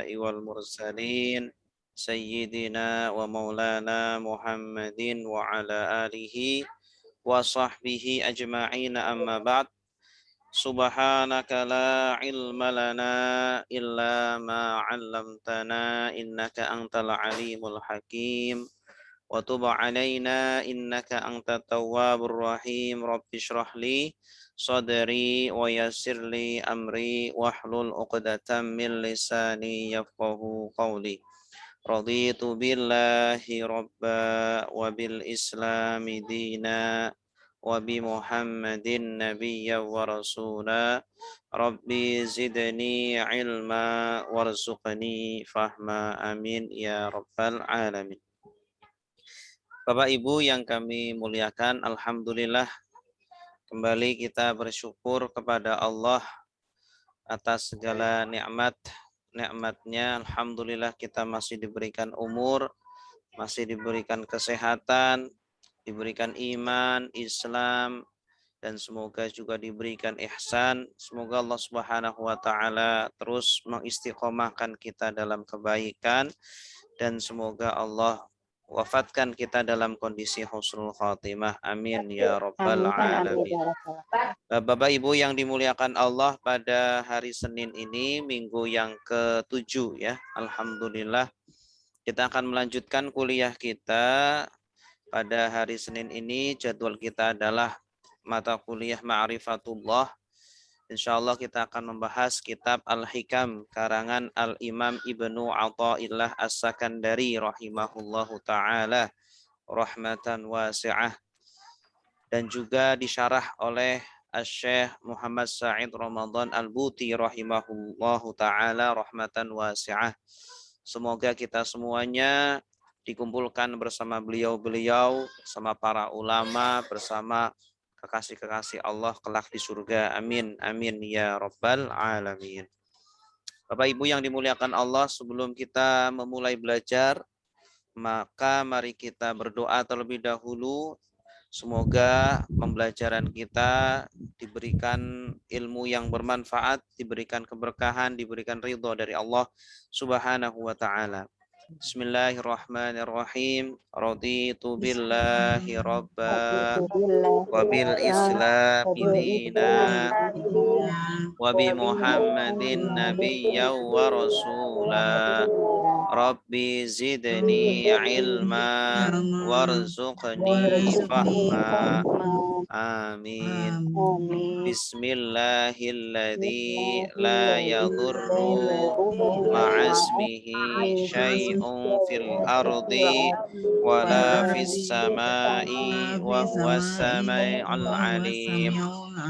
والمرسلين سيدنا ومولانا محمد وعلى آله وصحبه أجمعين أما بعد سبحانك لا علم لنا إلا ما علمتنا إنك أنت العليم الحكيم وتب علينا إنك أنت التواب الرحيم رب اشرح لي صدري ويسر لي أمري واحلل عقدة من لساني يفقه قولي رضيت بالله ربا وبالإسلام دينا وبمحمد نبيا ورسولا ربي زدني علما وارزقني فهما آمين يا رب العالمين. Bapak Ibu yang kami muliakan, alhamdulillah kembali kita bersyukur kepada Allah atas segala nikmatnya. Alhamdulillah kita masih diberikan umur, masih diberikan kesehatan, diberikan iman, Islam, dan semoga juga diberikan ihsan. Semoga Allah Subhanahu wa taala terus mengistiqomahkan kita dalam kebaikan dan semoga Allah wafatkan kita dalam kondisi husnul khatimah. Amin ya rabbal alamin. Bapak Ibu yang dimuliakan Allah, pada hari Senin ini minggu yang ke-7 ya. Alhamdulillah kita akan melanjutkan kuliah kita. Pada hari Senin ini jadwal kita adalah mata kuliah Ma'rifatullah. Insyaallah kita akan membahas kitab Al-Hikam karangan Al-Imam Ibnu Athaillah As-Sakandari rahimahullahu taala rahmatan wasi'ah, dan juga disyarah oleh Asy-Syaikh Muhammad Sa'id Ramadan Al-Buti rahimahullahu taala rahmatan wasi'ah. Semoga kita semuanya dikumpulkan bersama beliau-beliau, bersama para ulama, bersama kekasih-kekasih Allah kelak di surga. Amin. Amin ya rabbal alamin. Bapak Ibu yang dimuliakan Allah, sebelum kita memulai belajar, maka mari kita berdoa terlebih dahulu. Semoga pembelajaran kita diberikan ilmu yang bermanfaat, diberikan keberkahan, diberikan ridho dari Allah Subhanahu wa taala. Bismillahirrahmanirrahim. Raditu billahi rabba wa bil islami dina wa bi Muhammadin nabiyya wa rasula. Rabbi zidni ilma warzuqni fahma. Amin. Bismillahilladzi la yadurru ma'asmihi syai'un fil ardi wala fis samai wa huwas sami'ul alim.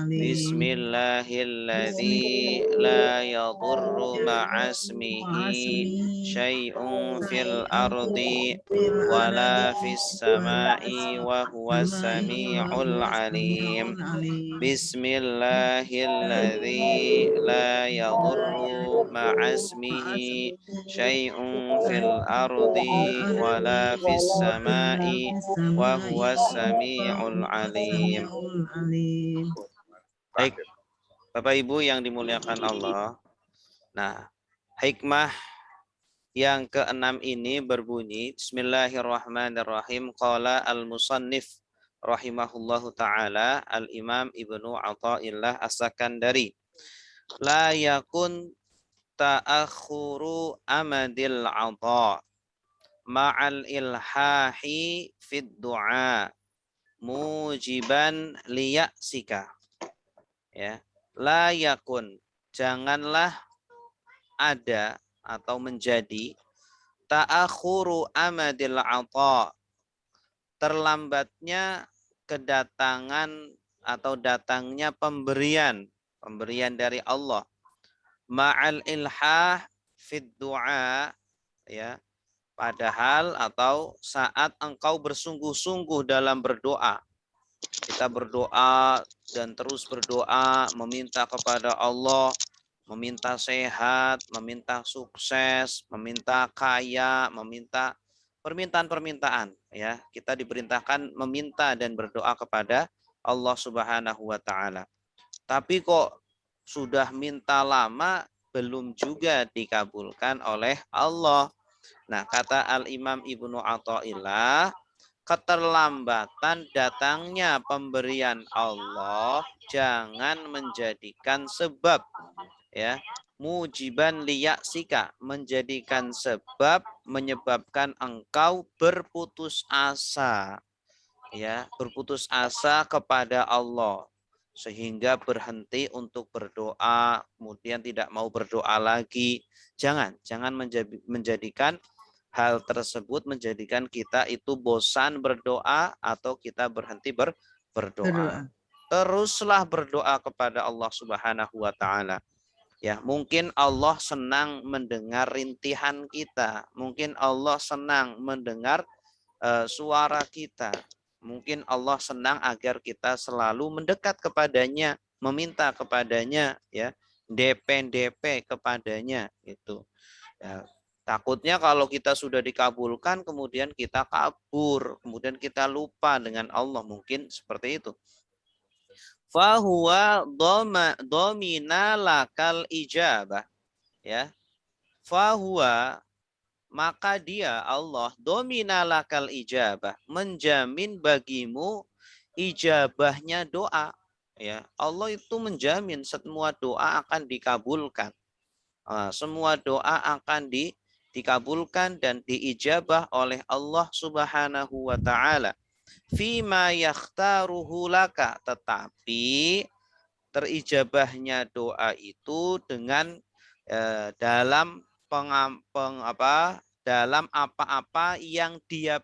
Bismillahilladzi la yadurru ma'asmihi syai'un fil ardi wala fis samai wa huwas sami'ul alim. Bismillahilladzi la yadurru ma'asmihi syai'un fil ardi wala fis samai wa huwas sami'ul alim. Baik, Bapak Ibu yang dimuliakan Allah. Nah, hikmah yang keenam ini berbunyi, Bismillahirrahmanirrahim. Qala al-musannif rahimahullahu ta'ala al-imam Ibnu Athaillah As-Sakandari. La yakun ta'akhuru amadil ata ma'al ilhahi fid du'a mujiban liya'sika. Ya, la yakun, janganlah ada atau menjadi ta'akhuru amadil ata, terlambatnya kedatangan atau datangnya pemberian dari Allah, ma'al ilhah fid du'a, ya, padahal atau saat engkau bersungguh-sungguh dalam berdoa. Kita berdoa dan terus berdoa, meminta kepada Allah, meminta sehat, meminta sukses, meminta kaya, meminta permintaan-permintaan, ya. Kita diperintahkan meminta dan berdoa kepada Allah Subhanahu wa taala. Tapi kok sudah minta lama belum juga dikabulkan oleh Allah. Nah, kata Al-Imam Ibnu Athaillah, keterlambatan datangnya pemberian Allah jangan menjadikan sebab, ya, mujiban liyaksika, menjadikan sebab menyebabkan engkau berputus asa, ya, berputus asa kepada Allah sehingga berhenti untuk berdoa, kemudian tidak mau berdoa lagi. Jangan menjadikan hal tersebut menjadikan kita itu bosan berdoa atau kita berhenti berdoa. Berdoa. Teruslah berdoa kepada Allah Subhanahu wa taala. Ya, mungkin Allah senang mendengar rintihan kita, mungkin Allah senang mendengar suara kita. Mungkin Allah senang agar kita selalu mendekat kepadanya, meminta kepadanya, ya, DP kepadanya itu. Ya, takutnya kalau kita sudah dikabulkan, kemudian kita kabur, kemudian kita lupa dengan Allah, mungkin seperti itu. Fahuwa domina lakal ijabah, ya. Fahuwa, maka dia Allah domina lakal ijabah, menjamin bagimu ijabahnya doa, ya. Allah itu menjamin semua doa akan dikabulkan. Semua doa akan dikabulkan dan diijabah oleh Allah Subhanahu wa taala. Fima yakhtaruhu laka, tetapi terijabahnya doa itu dengan dalam dalam apa-apa yang dia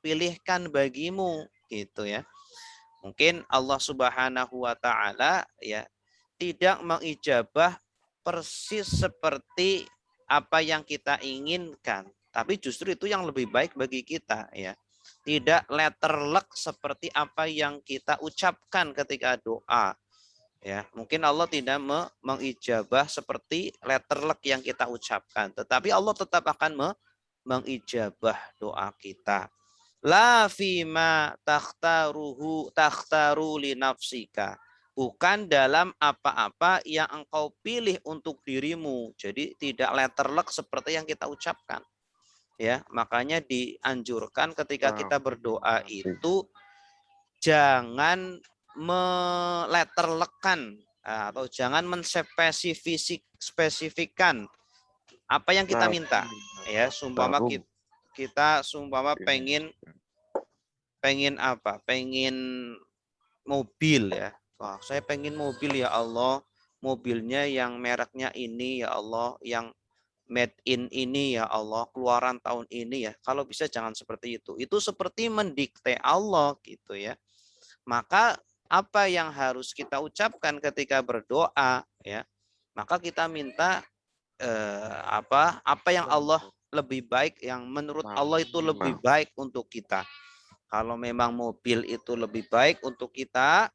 pilihkan bagimu, gitu ya. Mungkin Allah Subhanahu wa taala, ya, tidak mengijabah persis seperti apa yang kita inginkan, tapi justru itu yang lebih baik bagi kita, ya. Tidak letterlek seperti apa yang kita ucapkan ketika doa. Ya, mungkin Allah tidak mengijabah seperti letterlek yang kita ucapkan, tetapi Allah tetap akan mengijabah doa kita. La fima takhtaru li nafsika. Bukan dalam apa-apa yang engkau pilih untuk dirimu. Jadi tidak letterlek seperti yang kita ucapkan. Ya, makanya dianjurkan ketika kita berdoa itu jangan meletterlekan atau jangan menspesifikkan apa yang kita minta, ya. Sumpama kita pengen apa, pengen mobil, ya. Wah, saya pengen mobil, ya Allah, mobilnya yang mereknya ini, ya Allah, yang made in ini, ya Allah, keluaran tahun ini, ya. Kalau bisa jangan seperti itu seperti mendikte Allah, gitu ya. Maka apa yang harus kita ucapkan ketika berdoa, ya, maka kita minta apa yang Allah lebih baik, yang menurut Allah itu lebih baik untuk kita. Kalau memang mobil itu lebih baik untuk kita,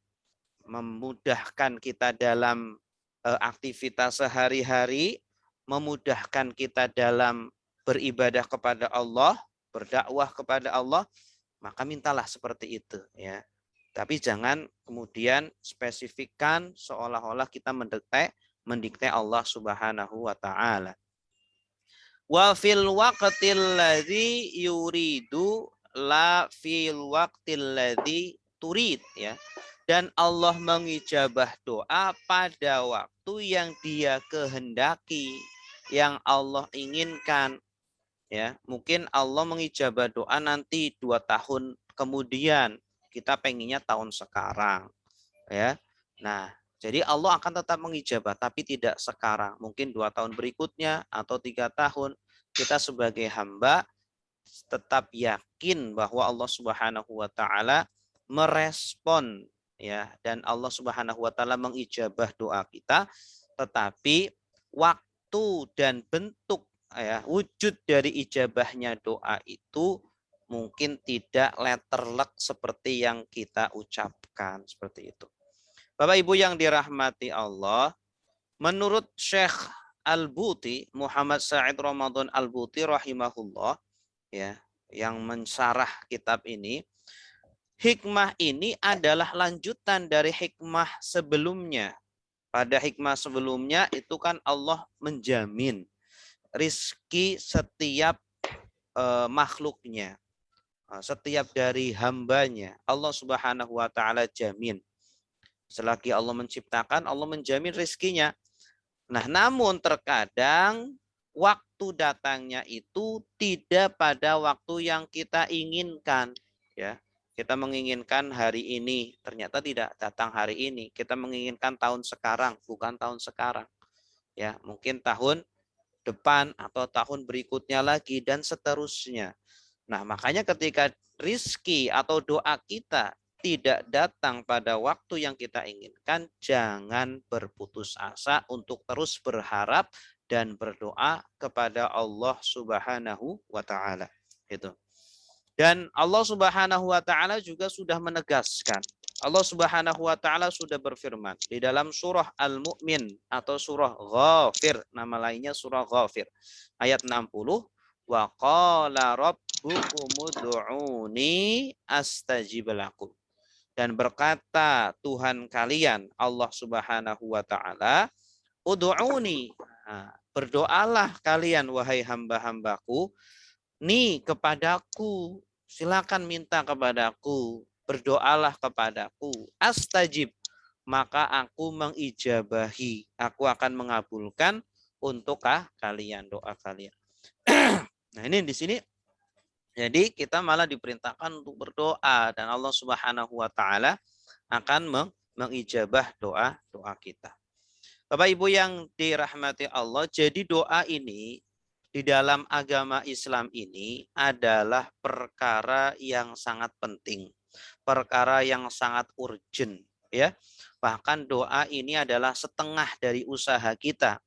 memudahkan kita dalam aktivitas sehari-hari, memudahkan kita dalam beribadah kepada Allah, berdakwah kepada Allah, maka mintalah seperti itu, ya. Tapi jangan kemudian spesifikkan seolah-olah kita mendikte Allah Subhanahu wa taala. Wa fil waqtil ladzi yuridu la fil waqtil ladzi turid, ya. Dan Allah mengijabah doa pada waktu yang Dia kehendaki, yang Allah inginkan, ya. Mungkin Allah mengijabah doa nanti 2 tahun kemudian, kita pengennya tahun sekarang, ya. Nah, jadi Allah akan tetap mengijabah, tapi tidak sekarang. Mungkin 2 tahun berikutnya atau 3 tahun. Kita sebagai hamba tetap yakin bahwa Allah Subhanahu wa taala merespon, ya, dan Allah Subhanahu wa taala mengijabah doa kita, tetapi waktu dan bentuk, ya, wujud dari ijabahnya doa itu mungkin tidak letterlek seperti yang kita ucapkan, seperti itu. Bapak Ibu yang dirahmati Allah, menurut Syekh Al-Buti, Muhammad Sa'id Ramadan Al-Buti rahimahullah, ya, yang mensyarah kitab ini, hikmah ini adalah lanjutan dari hikmah sebelumnya. Pada hikmah sebelumnya itu kan Allah menjamin rizki setiap makhluknya, setiap dari hambanya. Allah Subhanahu wa taala jamin. Selagi Allah menciptakan, Allah menjamin rizkinya. Nah, namun terkadang waktu datangnya itu tidak pada waktu yang kita inginkan, ya. Kita menginginkan hari ini, ternyata tidak datang hari ini. Kita menginginkan tahun sekarang, bukan tahun sekarang. Ya, mungkin tahun depan atau tahun berikutnya lagi dan seterusnya. Nah, makanya ketika rizki atau doa kita tidak datang pada waktu yang kita inginkan, jangan berputus asa untuk terus berharap dan berdoa kepada Allah Subhanahu wa taala. Itu. Dan Allah Subhanahu wa taala juga sudah menegaskan. Allah Subhanahu wa taala sudah berfirman di dalam surah Al-Mu'min atau surah Ghafir, nama lainnya surah Ghafir, ayat 60, wa qala rabbukum ud'uni astajib lakum. Dan berkata Tuhan kalian Allah Subhanahu wa taala, ud'uni, berdoalah kalian wahai hamba-hambaku, nih kepadaku, silakan minta kepadaku, berdoalah kepadaku, astajib, maka aku mengijabahi, aku akan mengabulkan untuk kalian, doa kalian. Nah, ini di sini jadi kita malah diperintahkan untuk berdoa dan Allah Subhanahu wa taala akan mengijabah doa kita. Bapak Ibu yang dirahmati Allah, jadi doa ini di dalam agama Islam ini adalah perkara yang sangat penting, perkara yang sangat urgent, ya. Bahkan doa ini adalah setengah dari usaha kita.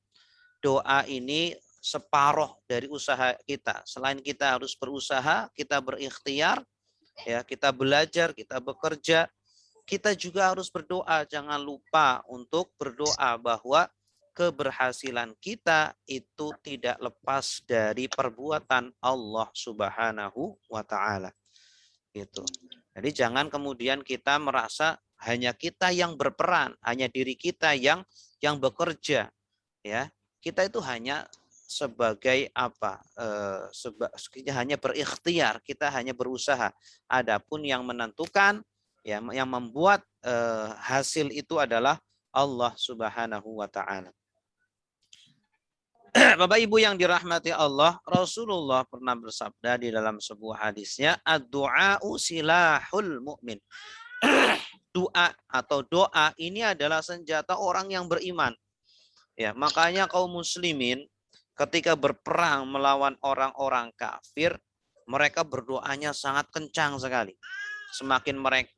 Doa ini separuh dari usaha kita. Selain kita harus berusaha, kita berikhtiar, ya, kita belajar, kita bekerja, kita juga harus berdoa. Jangan lupa untuk berdoa bahwa keberhasilan kita itu tidak lepas dari perbuatan Allah Subhanahu wa taala. Gitu. Jadi jangan kemudian kita merasa hanya kita yang berperan, hanya diri kita yang bekerja, ya. Kita itu hanya sebagai apa? Kita hanya berikhtiar, kita hanya berusaha. Adapun yang menentukan, ya, yang membuat hasil itu adalah Allah Subhanahu wa taala. Bapak Ibu yang dirahmati Allah, Rasulullah pernah bersabda di dalam sebuah hadisnya, ad-du'a'u silahul mu'min. Doa atau doa ini adalah senjata orang yang beriman. Ya, makanya kaum muslimin ketika berperang melawan orang-orang kafir, mereka berdoanya sangat kencang sekali. Semakin mereka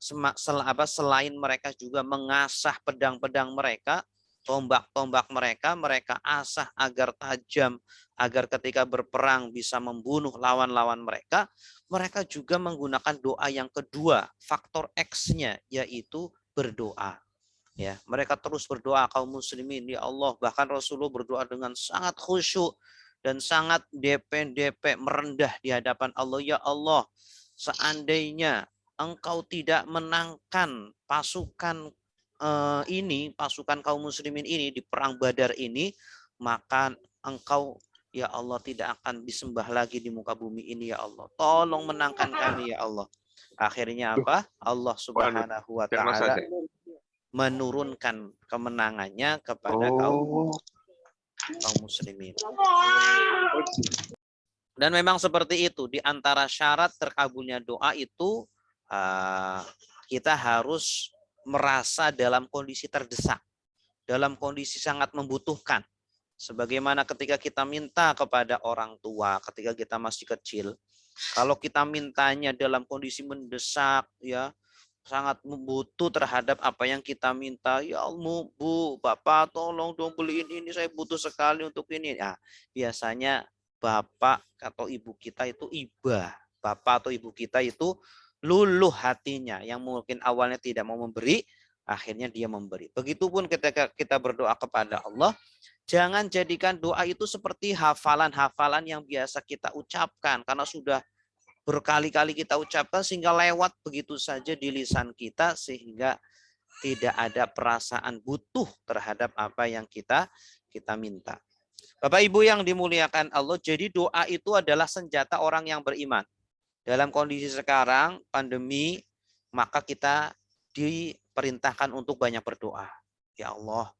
selain mereka juga mengasah pedang-pedang mereka, tombak-tombak mereka asah agar tajam, agar ketika berperang bisa membunuh lawan-lawan mereka. Mereka juga menggunakan doa yang kedua, faktor X-nya, yaitu berdoa. Ya, mereka terus berdoa kaum muslimin, ya Allah, bahkan Rasulullah berdoa dengan sangat khusyuk dan sangat DP merendah di hadapan Allah. Ya Allah, seandainya engkau tidak menangkan pasukan pasukan kaum muslimin ini di perang Badar ini, maka engkau, ya Allah, tidak akan disembah lagi di muka bumi ini, ya Allah. Tolong menangkan kami, ya Allah. Akhirnya apa? Allah Subhanahu wa taala menurunkan kemenangannya kepada kaum muslimin. Dan memang seperti itu, di antara syarat terkabulnya doa itu kita harus merasa dalam kondisi terdesak, dalam kondisi sangat membutuhkan. Sebagaimana ketika kita minta kepada orang tua ketika kita masih kecil, kalau kita mintanya dalam kondisi mendesak, ya, sangat membutuh terhadap apa yang kita minta. Ya Allah, Bu, Bapak tolong dong beliin ini, saya butuh sekali untuk ini. Nah, biasanya Bapak atau Ibu kita itu iba. Bapak atau Ibu kita itu luluh hatinya. Yang mungkin awalnya tidak mau memberi, akhirnya dia memberi. Begitupun ketika kita berdoa kepada Allah, jangan jadikan doa itu seperti hafalan-hafalan yang biasa kita ucapkan. Karena sudah berkali-kali kita ucapkan sehingga lewat begitu saja di lisan kita, sehingga tidak ada perasaan butuh terhadap apa yang kita minta. Bapak Ibu yang dimuliakan Allah, jadi doa itu adalah senjata orang yang beriman. Dalam kondisi sekarang pandemi, maka kita diperintahkan untuk banyak berdoa. Ya Allah,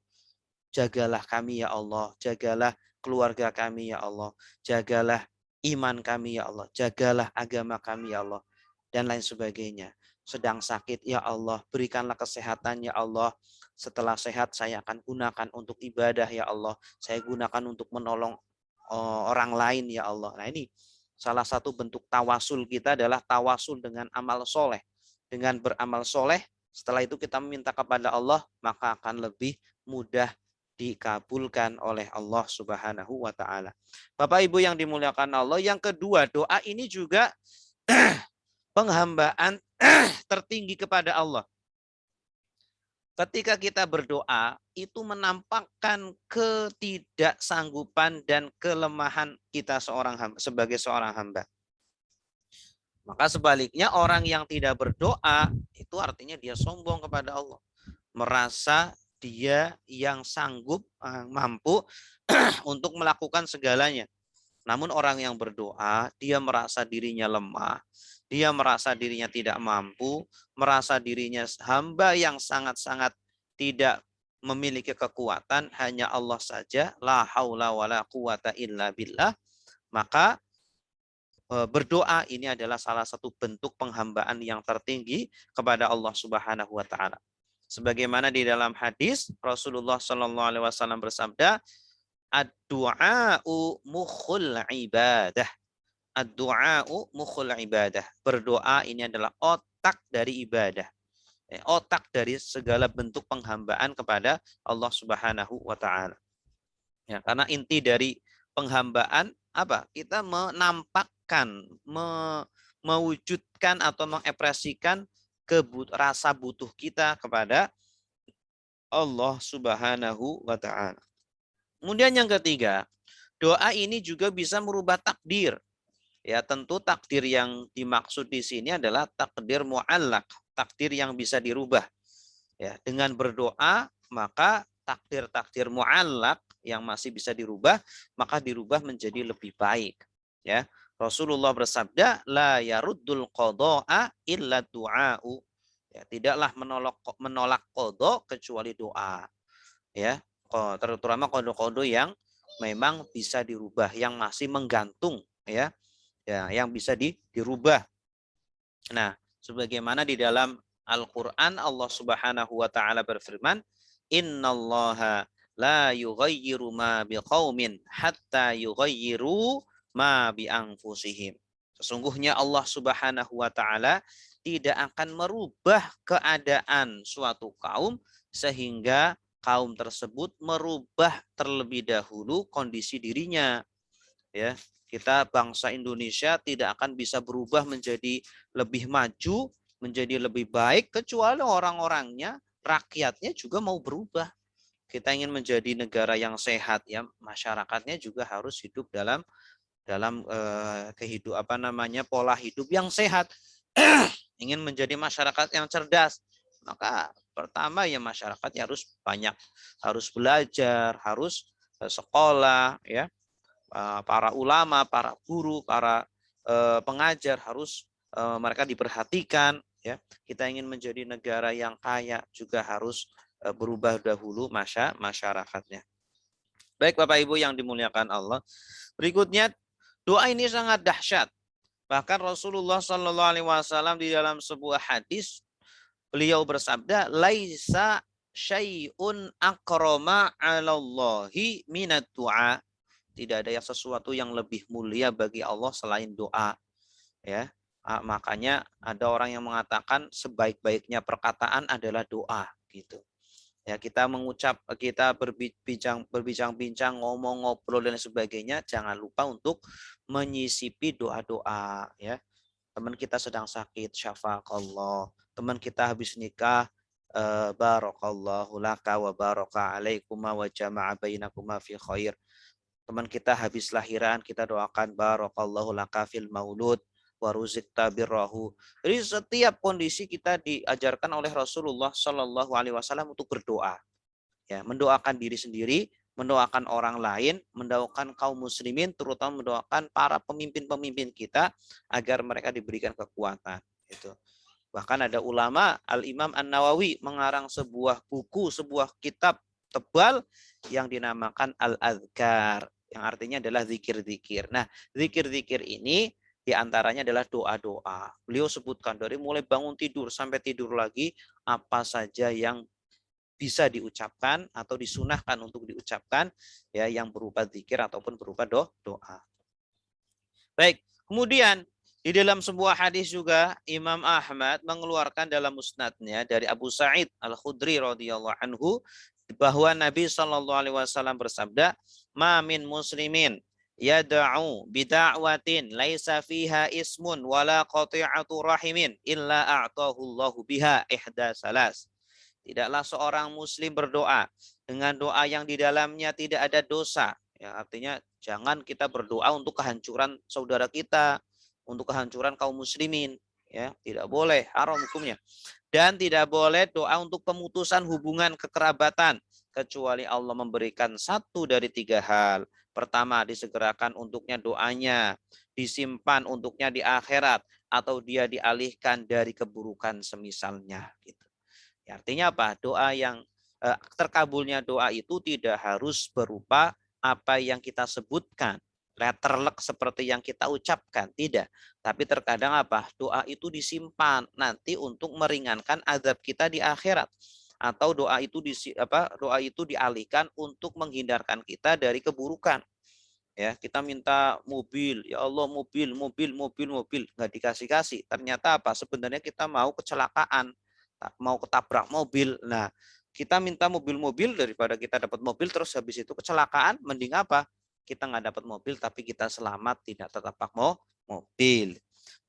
jagalah kami ya Allah, jagalah keluarga kami ya Allah, jagalah iman kami ya Allah, jagalah agama kami ya Allah, dan lain sebagainya. Sedang sakit ya Allah, berikanlah kesehatan ya Allah. Setelah sehat saya akan gunakan untuk ibadah ya Allah. Saya gunakan untuk menolong orang lain ya Allah. Nah ini salah satu bentuk tawasul kita adalah tawasul dengan amal soleh. Dengan beramal soleh, setelah itu kita meminta kepada Allah, maka akan lebih mudah dikabulkan oleh Allah Subhanahu wa taala. Bapak Ibu yang dimuliakan Allah, yang kedua, doa ini juga penghambaan tertinggi kepada Allah. Ketika kita berdoa, itu menampakkan ketidaksanggupan dan kelemahan kita sebagai seorang hamba. Maka sebaliknya orang yang tidak berdoa, itu artinya dia sombong kepada Allah. Merasa dia yang sanggup, mampu untuk melakukan segalanya. Namun orang yang berdoa, dia merasa dirinya lemah, dia merasa dirinya tidak mampu, merasa dirinya hamba yang sangat-sangat tidak memiliki kekuatan, hanya Allah saja, la haula wala quwata illa billah. Maka berdoa ini adalah salah satu bentuk penghambaan yang tertinggi kepada Allah Subhanahu wa taala. Sebagaimana di dalam hadis Rasulullah Shallallahu alaihi wasallam bersabda, ad-du'a'u mukhul ibadah. Ad-du'a'u mukhul ibadah. Berdoa ini adalah otak dari ibadah. Otak dari segala bentuk penghambaan kepada Allah Subhanahu wa taala. Ya, karena inti dari penghambaan apa? Kita menampakkan, mewujudkan atau mengekspresikan rasa butuh kita kepada Allah Subhanahu wa taala. Kemudian yang ketiga, doa ini juga bisa merubah takdir. Ya, tentu takdir yang dimaksud di sini adalah takdir mu'allaq, takdir yang bisa dirubah. Ya, dengan berdoa maka takdir-takdir mu'allaq yang masih bisa dirubah, maka dirubah menjadi lebih baik. Ya, Rasulullah bersabda, la yaruddul qada'a illa du'a'u. Ya, tidaklah menolak qada kecuali doa. Ya, terutama qada-qada yang memang bisa dirubah, yang masih menggantung, ya, yang bisa dirubah. Nah, sebagaimana di dalam Al-Quran Allah Subhanahu wa taala berfirman, innallaha la yughayyiru ma biqaumin hatta yughayyiru ma bi anfusihim. Sesungguhnya Allah Subhanahu wa taala tidak akan merubah keadaan suatu kaum sehingga kaum tersebut merubah terlebih dahulu kondisi dirinya. Ya, kita bangsa Indonesia tidak akan bisa berubah menjadi lebih maju, menjadi lebih baik kecuali orang-orangnya, rakyatnya juga mau berubah. Kita ingin menjadi negara yang sehat, ya, masyarakatnya juga harus hidup dalam kehidupan pola hidup yang sehat. Ingin menjadi masyarakat yang cerdas, maka pertama ya masyarakatnya harus belajar, harus sekolah, ya. Para ulama, para guru, para pengajar harus mereka diperhatikan, ya. Kita ingin menjadi negara yang kaya juga harus berubah dahulu masyarakatnya. Baik Bapak Ibu yang dimuliakan Allah. Berikutnya, doa ini sangat dahsyat. Bahkan Rasulullah Shallallahu alaihi wasallam di dalam sebuah hadis beliau bersabda, laisa syai'un akrama 'alallahi minad du'a. Tidak ada yang sesuatu yang lebih mulia bagi Allah selain doa. Ya, makanya ada orang yang mengatakan sebaik-baiknya perkataan adalah doa, gitu. Ya, kita berbincang-bincang, ngomong, ngobrol dan sebagainya, jangan lupa untuk menyisipi doa-doa, ya. Teman kita sedang sakit, syafaqallah. Teman kita habis nikah, barakallahu laka wa baraka alaikuma wa jama'a bainakuma fi khair. Teman kita habis lahiran, kita doakan barakallahu laka fil maulud, waruzikta birrahu. Jadi setiap kondisi kita diajarkan oleh Rasulullah Shallallahu Alaihi Wasallam untuk berdoa, ya, mendoakan diri sendiri, mendoakan orang lain, mendoakan kaum muslimin, terutama mendoakan para pemimpin-pemimpin kita agar mereka diberikan kekuatan. Itu. Bahkan ada ulama, Al-Imam An-Nawawi mengarang sebuah buku, sebuah kitab tebal yang dinamakan Al-Adhkar, yang artinya adalah zikir-zikir. Nah, zikir-zikir ini diantaranya adalah doa-doa. Beliau sebutkan dari mulai bangun tidur sampai tidur lagi, apa saja yang bisa diucapkan atau disunahkan untuk diucapkan, ya, yang berupa zikir ataupun berupa doa. Baik, kemudian di dalam sebuah hadis juga Imam Ahmad mengeluarkan dalam musnadnya dari Abu Sa'id Al-Khudri radhiyallahu anhu bahwa Nabi Shallallahu alaihi wasallam bersabda, "Ma min muslimin yad'u bida'watin laisa fiha ismun wala qati'atu rahimin illa a'tahu Allahu biha ihda salas." Tidaklah seorang muslim berdoa dengan doa yang di dalamnya tidak ada dosa. Ya, artinya jangan kita berdoa untuk kehancuran saudara kita, untuk kehancuran kaum muslimin. Ya, tidak boleh, haram hukumnya. Dan tidak boleh doa untuk pemutusan hubungan kekerabatan, kecuali Allah memberikan satu dari tiga hal. Pertama, disegerakan untuknya doanya, disimpan untuknya di akhirat, atau dia dialihkan dari keburukan semisalnya. Gitu. Ya, artinya apa? Doa yang terkabulnya doa itu tidak harus berupa apa yang kita sebutkan, letterlek seperti yang kita ucapkan, tidak. Tapi terkadang apa? Doa itu disimpan nanti untuk meringankan azab kita di akhirat, atau doa itu dialihkan untuk menghindarkan kita dari keburukan. Ya, kita minta mobil, ya Allah, mobil, nggak dikasih-kasih. Ternyata apa? Sebenarnya kita mau kecelakaan, mau ketabrak mobil. Nah, kita minta mobil-mobil daripada kita dapat mobil terus habis itu kecelakaan, mending apa? Kita nggak dapat mobil tapi kita selamat tidak tertabrak mobil.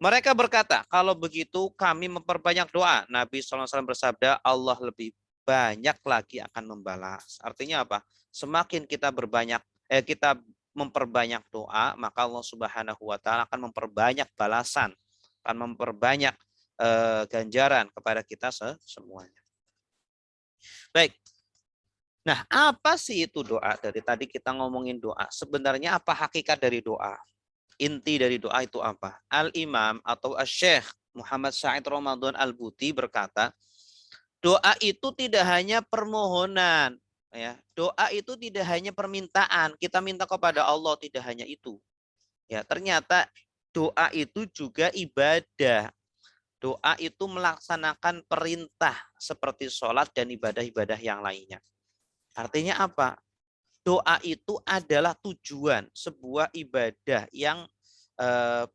Mereka berkata, kalau begitu kami memperbanyak doa. Nabi SAW bersabda, Allah lebih banyak lagi akan membalas. Artinya apa? Semakin kita kita memperbanyak doa, maka Allah Subhanahu wa taala akan memperbanyak balasan, akan memperbanyak ganjaran kepada kita semuanya. Baik. Nah, apa sih itu doa? Dari tadi kita ngomongin doa. Sebenarnya apa hakikat dari doa? Inti dari doa itu apa? Al-Imam atau Asy-Syaikh Muhammad Sa'id Ramadan Al-Buti berkata, doa itu tidak hanya permohonan, ya. Doa itu tidak hanya permintaan, kita minta kepada Allah, tidak hanya itu. Ya, ternyata doa itu juga ibadah. Doa itu melaksanakan perintah seperti sholat dan ibadah-ibadah yang lainnya. Artinya apa? Doa itu adalah tujuan sebuah ibadah yang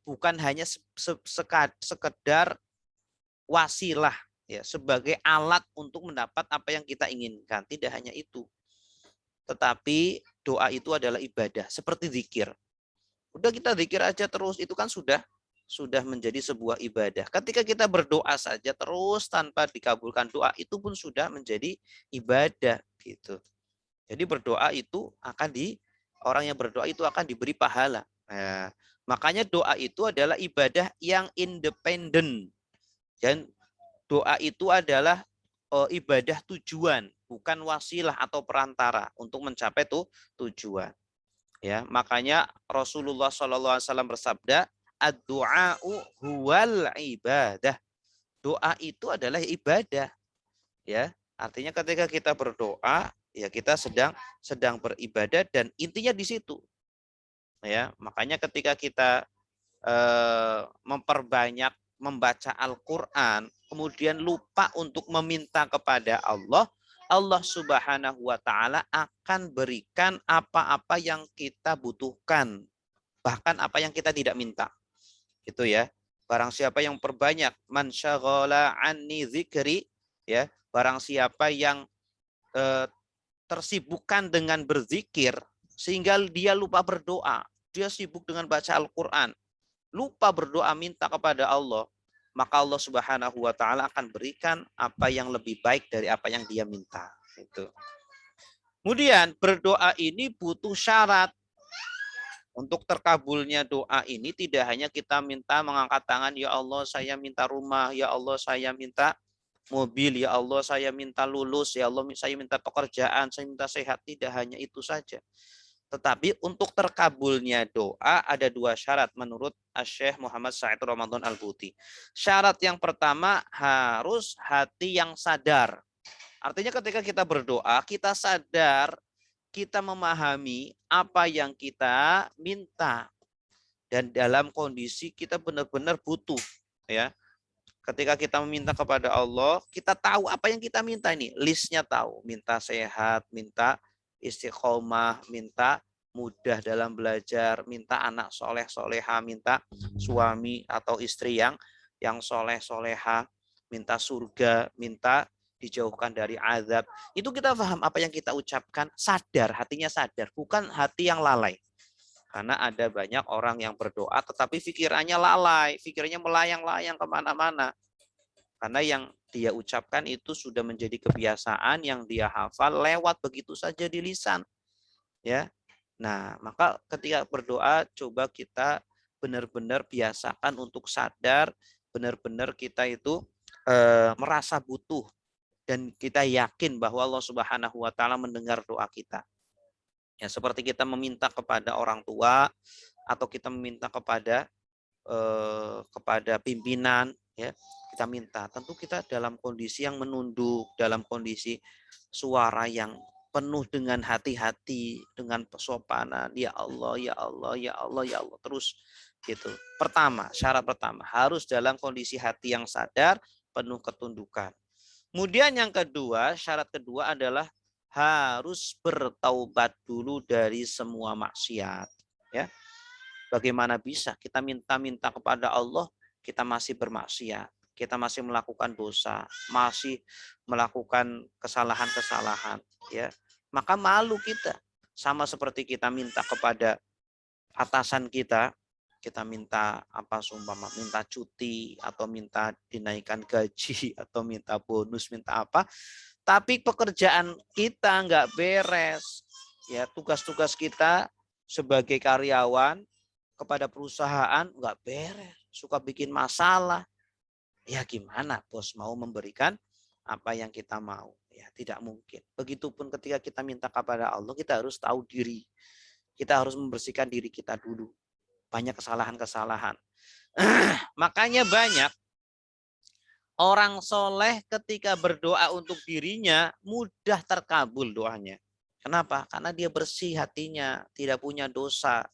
bukan hanya sekedar wasilah, ya, sebagai alat untuk mendapat apa yang kita inginkan. Tidak hanya itu. Tetapi doa itu adalah ibadah seperti zikir. Udah kita zikir aja terus, itu kan sudah menjadi sebuah ibadah. Ketika kita berdoa saja terus tanpa dikabulkan doa, itu pun sudah menjadi ibadah gitu. Jadi berdoa itu orang yang berdoa itu akan diberi pahala. Nah, makanya doa itu adalah ibadah yang independen. Dan doa itu adalah ibadah tujuan, bukan wasilah atau perantara untuk mencapai tujuan. Ya, makanya Rasulullah SAW bersabda, ad-du'a'u huwal ibadah. Doa itu adalah ibadah. Ya, artinya ketika kita berdoa, ya kita sedang beribadah dan intinya di situ. Ya, makanya ketika kita memperbanyak membaca Al-Quran, kemudian lupa untuk meminta kepada Allah, Allah Subhanahu wa taala akan berikan apa-apa yang kita butuhkan, bahkan apa yang kita tidak minta. Itu ya. Barang siapa yang perbanyak man syaghala anni dzikri, ya, barang siapa yang tersibukkan dengan berzikir sehingga dia lupa berdoa, dia sibuk dengan baca Al-Quran, lupa berdoa minta kepada Allah, maka Allah Subhanahu wa taala akan berikan apa yang lebih baik dari apa yang dia minta. Itu. Kemudian berdoa ini butuh syarat. Untuk terkabulnya doa ini tidak hanya kita minta mengangkat tangan, ya Allah saya minta rumah, ya Allah saya minta mobil, ya Allah saya minta lulus, ya Allah saya minta pekerjaan, saya minta sehat. Tidak hanya itu saja. Tetapi untuk terkabulnya doa ada dua syarat menurut Syekh Muhammad Said Ramadan Al-Buti. Syarat yang pertama harus hati yang sadar. Artinya ketika kita berdoa, kita sadar, kita memahami apa yang kita minta. Dan dalam kondisi kita benar-benar butuh. Ya. Ketika kita meminta kepada Allah, kita tahu apa yang kita minta ini. Listnya tahu. Minta sehat, minta istiqomah, minta mudah dalam belajar, minta anak soleh soleha, minta suami atau istri yang soleh soleha, minta surga, minta dijauhkan dari azab. Itu kita paham apa yang kita ucapkan, sadar, hatinya sadar, bukan hati yang lalai. Karena ada banyak orang yang berdoa tetapi pikirannya lalai, pikirannya melayang-layang kemana-mana. Karena yang dia ucapkan itu sudah menjadi kebiasaan yang dia hafal lewat begitu saja di lisan. Ya. Nah, maka ketika berdoa coba kita benar-benar biasakan untuk sadar, benar-benar kita itu merasa butuh dan kita yakin bahwa Allah Subhanahu wa taala mendengar doa kita. Ya, seperti kita meminta kepada orang tua atau kita meminta kepada pimpinan, ya kita minta. Tentu kita dalam kondisi yang menunduk, dalam kondisi suara yang penuh dengan hati-hati, dengan kesopanan. Ya Allah, ya Allah, ya Allah, ya Allah. Terus gitu. Pertama, syarat pertama harus dalam kondisi hati yang sadar, penuh ketundukan. Kemudian yang kedua, syarat kedua adalah harus bertaubat dulu dari semua maksiat. Ya, bagaimana bisa kita minta-minta kepada Allah, kita masih bermaksiat, kita masih melakukan dosa, masih melakukan kesalahan-kesalahan. Ya, maka malu kita. Sama seperti kita minta kepada atasan kita minta apa sumpama, minta cuti atau minta dinaikkan gaji atau minta bonus, minta apa. Tapi pekerjaan kita nggak beres, ya tugas-tugas kita sebagai karyawan kepada perusahaan nggak beres, suka bikin masalah. Ya gimana bos mau memberikan apa yang kita mau? Ya tidak mungkin. Begitupun ketika kita minta kepada Allah, kita harus tahu diri. Kita harus membersihkan diri kita dulu. Banyak kesalahan-kesalahan. Makanya banyak orang soleh ketika berdoa untuk dirinya mudah terkabul doanya. Kenapa? Karena dia bersih hatinya, tidak punya dosa.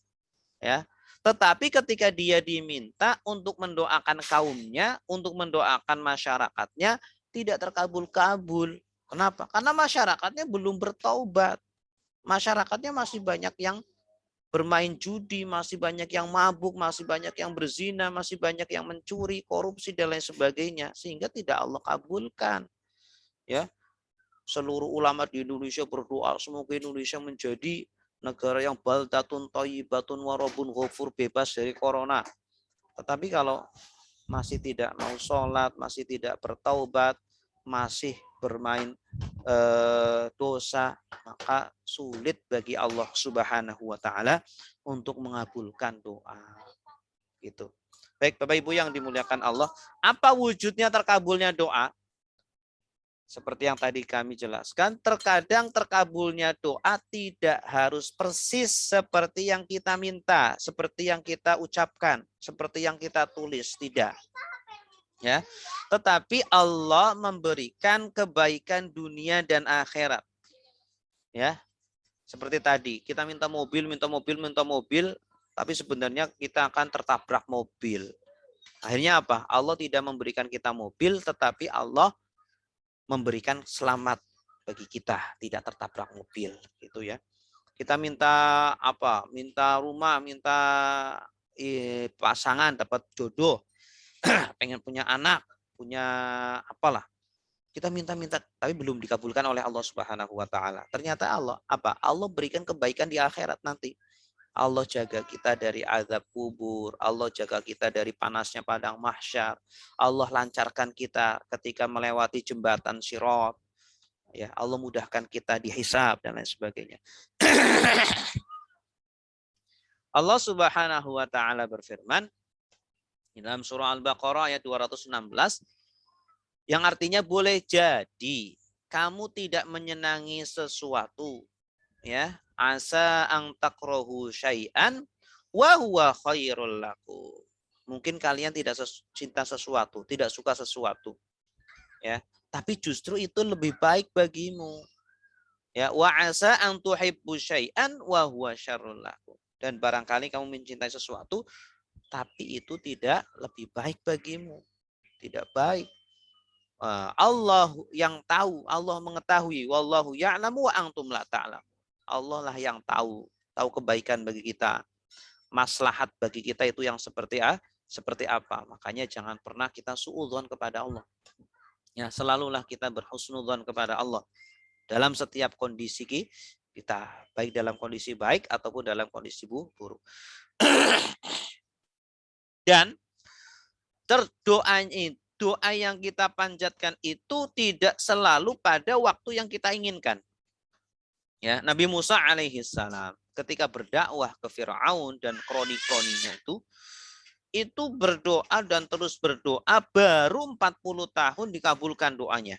Ya. Tetapi ketika dia diminta untuk mendoakan kaumnya, untuk mendoakan masyarakatnya, tidak terkabul-kabul. Kenapa? Karena masyarakatnya belum bertaubat. Masyarakatnya masih banyak yang bermain judi, masih banyak yang mabuk, masih banyak yang berzina, masih banyak yang mencuri, korupsi dan lain sebagainya, sehingga tidak Allah kabulkan. Ya, seluruh ulama di Indonesia berdoa semoga Indonesia menjadi negara yang baldatun thayyibatun warabun ghafur, bebas dari corona. Tetapi kalau masih tidak mau sholat, masih tidak bertaubat, masih bermain dosa, maka sulit bagi Allah Subhanahu wa taala untuk mengabulkan doa. Gitu. Baik Bapak Ibu yang dimuliakan Allah, apa wujudnya terkabulnya doa? Seperti yang tadi kami jelaskan, terkadang terkabulnya doa tidak harus persis seperti yang kita minta, seperti yang kita ucapkan, seperti yang kita tulis, tidak. Ya, tetapi Allah memberikan kebaikan dunia dan akhirat. Ya, seperti tadi kita minta mobil, tapi sebenarnya kita akan tertabrak mobil. Akhirnya apa? Allah tidak memberikan kita mobil, tetapi Allah memberikan selamat bagi kita, tidak tertabrak mobil, gitu ya. Kita minta apa? Minta rumah, minta pasangan, dapat jodoh, pengen punya anak, punya apalah. Kita minta-minta tapi belum dikabulkan oleh Allah Subhanahu wa taala. Ternyata Allah apa? Allah berikan kebaikan di akhirat nanti. Allah jaga kita dari azab kubur, Allah jaga kita dari panasnya padang mahsyar. Allah lancarkan kita ketika melewati jembatan Sirat. Ya, Allah mudahkan kita dihisab dan lain sebagainya. Allah Subhanahu wa taala berfirman dalam surah Al-Baqarah ayat 216 yang artinya boleh jadi kamu tidak menyenangi sesuatu, ya. Asa ang takrahu syai'an wa huwa khairul lakum. Mungkin kalian tidak cinta sesuatu, tidak suka sesuatu, ya. Tapi justru itu lebih baik bagimu. Ya, wa asa ang tuhibbu syai'an wa huwa syarrul lakum. Dan barangkali kamu mencintai sesuatu tapi itu tidak lebih baik bagimu. Tidak baik. Allah yang tahu, Allah mengetahui. Wallahu ya'lamu wa antum la ta'lam. Allah lah yang tahu kebaikan bagi kita. Maslahat bagi kita itu yang seperti apa. Makanya jangan pernah kita suudzon kepada Allah. Ya, selalulah kita berhusnudzon kepada Allah dalam setiap kondisi kita, baik dalam kondisi baik ataupun dalam kondisi buruk. Dan doa yang kita panjatkan itu tidak selalu pada waktu yang kita inginkan. Ya, Nabi Musa alaihissalam ketika berdakwah ke Firaun dan kroni-kroninya itu berdoa dan terus berdoa, baru 40 tahun dikabulkan doanya.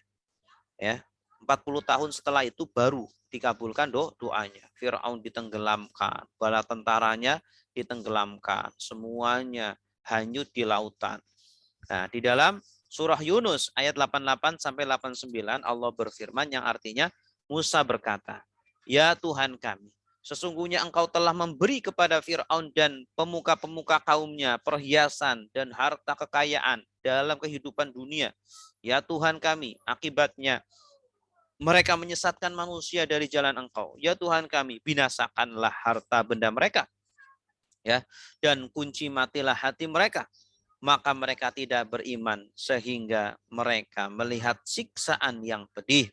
Ya, 40 tahun setelah itu baru dikabulkan doanya. Firaun ditenggelamkan, bala tentaranya ditenggelamkan, semuanya hanyut di lautan. Nah, di dalam surah Yunus ayat 88 sampai 89 Allah berfirman yang artinya Musa berkata, "Ya Tuhan kami, sesungguhnya Engkau telah memberi kepada Firaun dan pemuka-pemuka kaumnya perhiasan dan harta kekayaan dalam kehidupan dunia. Ya Tuhan kami, akibatnya mereka menyesatkan manusia dari jalan Engkau. Ya Tuhan kami, binasakanlah harta benda mereka. Ya, dan kunci matilah hati mereka. Maka mereka tidak beriman sehingga mereka melihat siksaan yang pedih."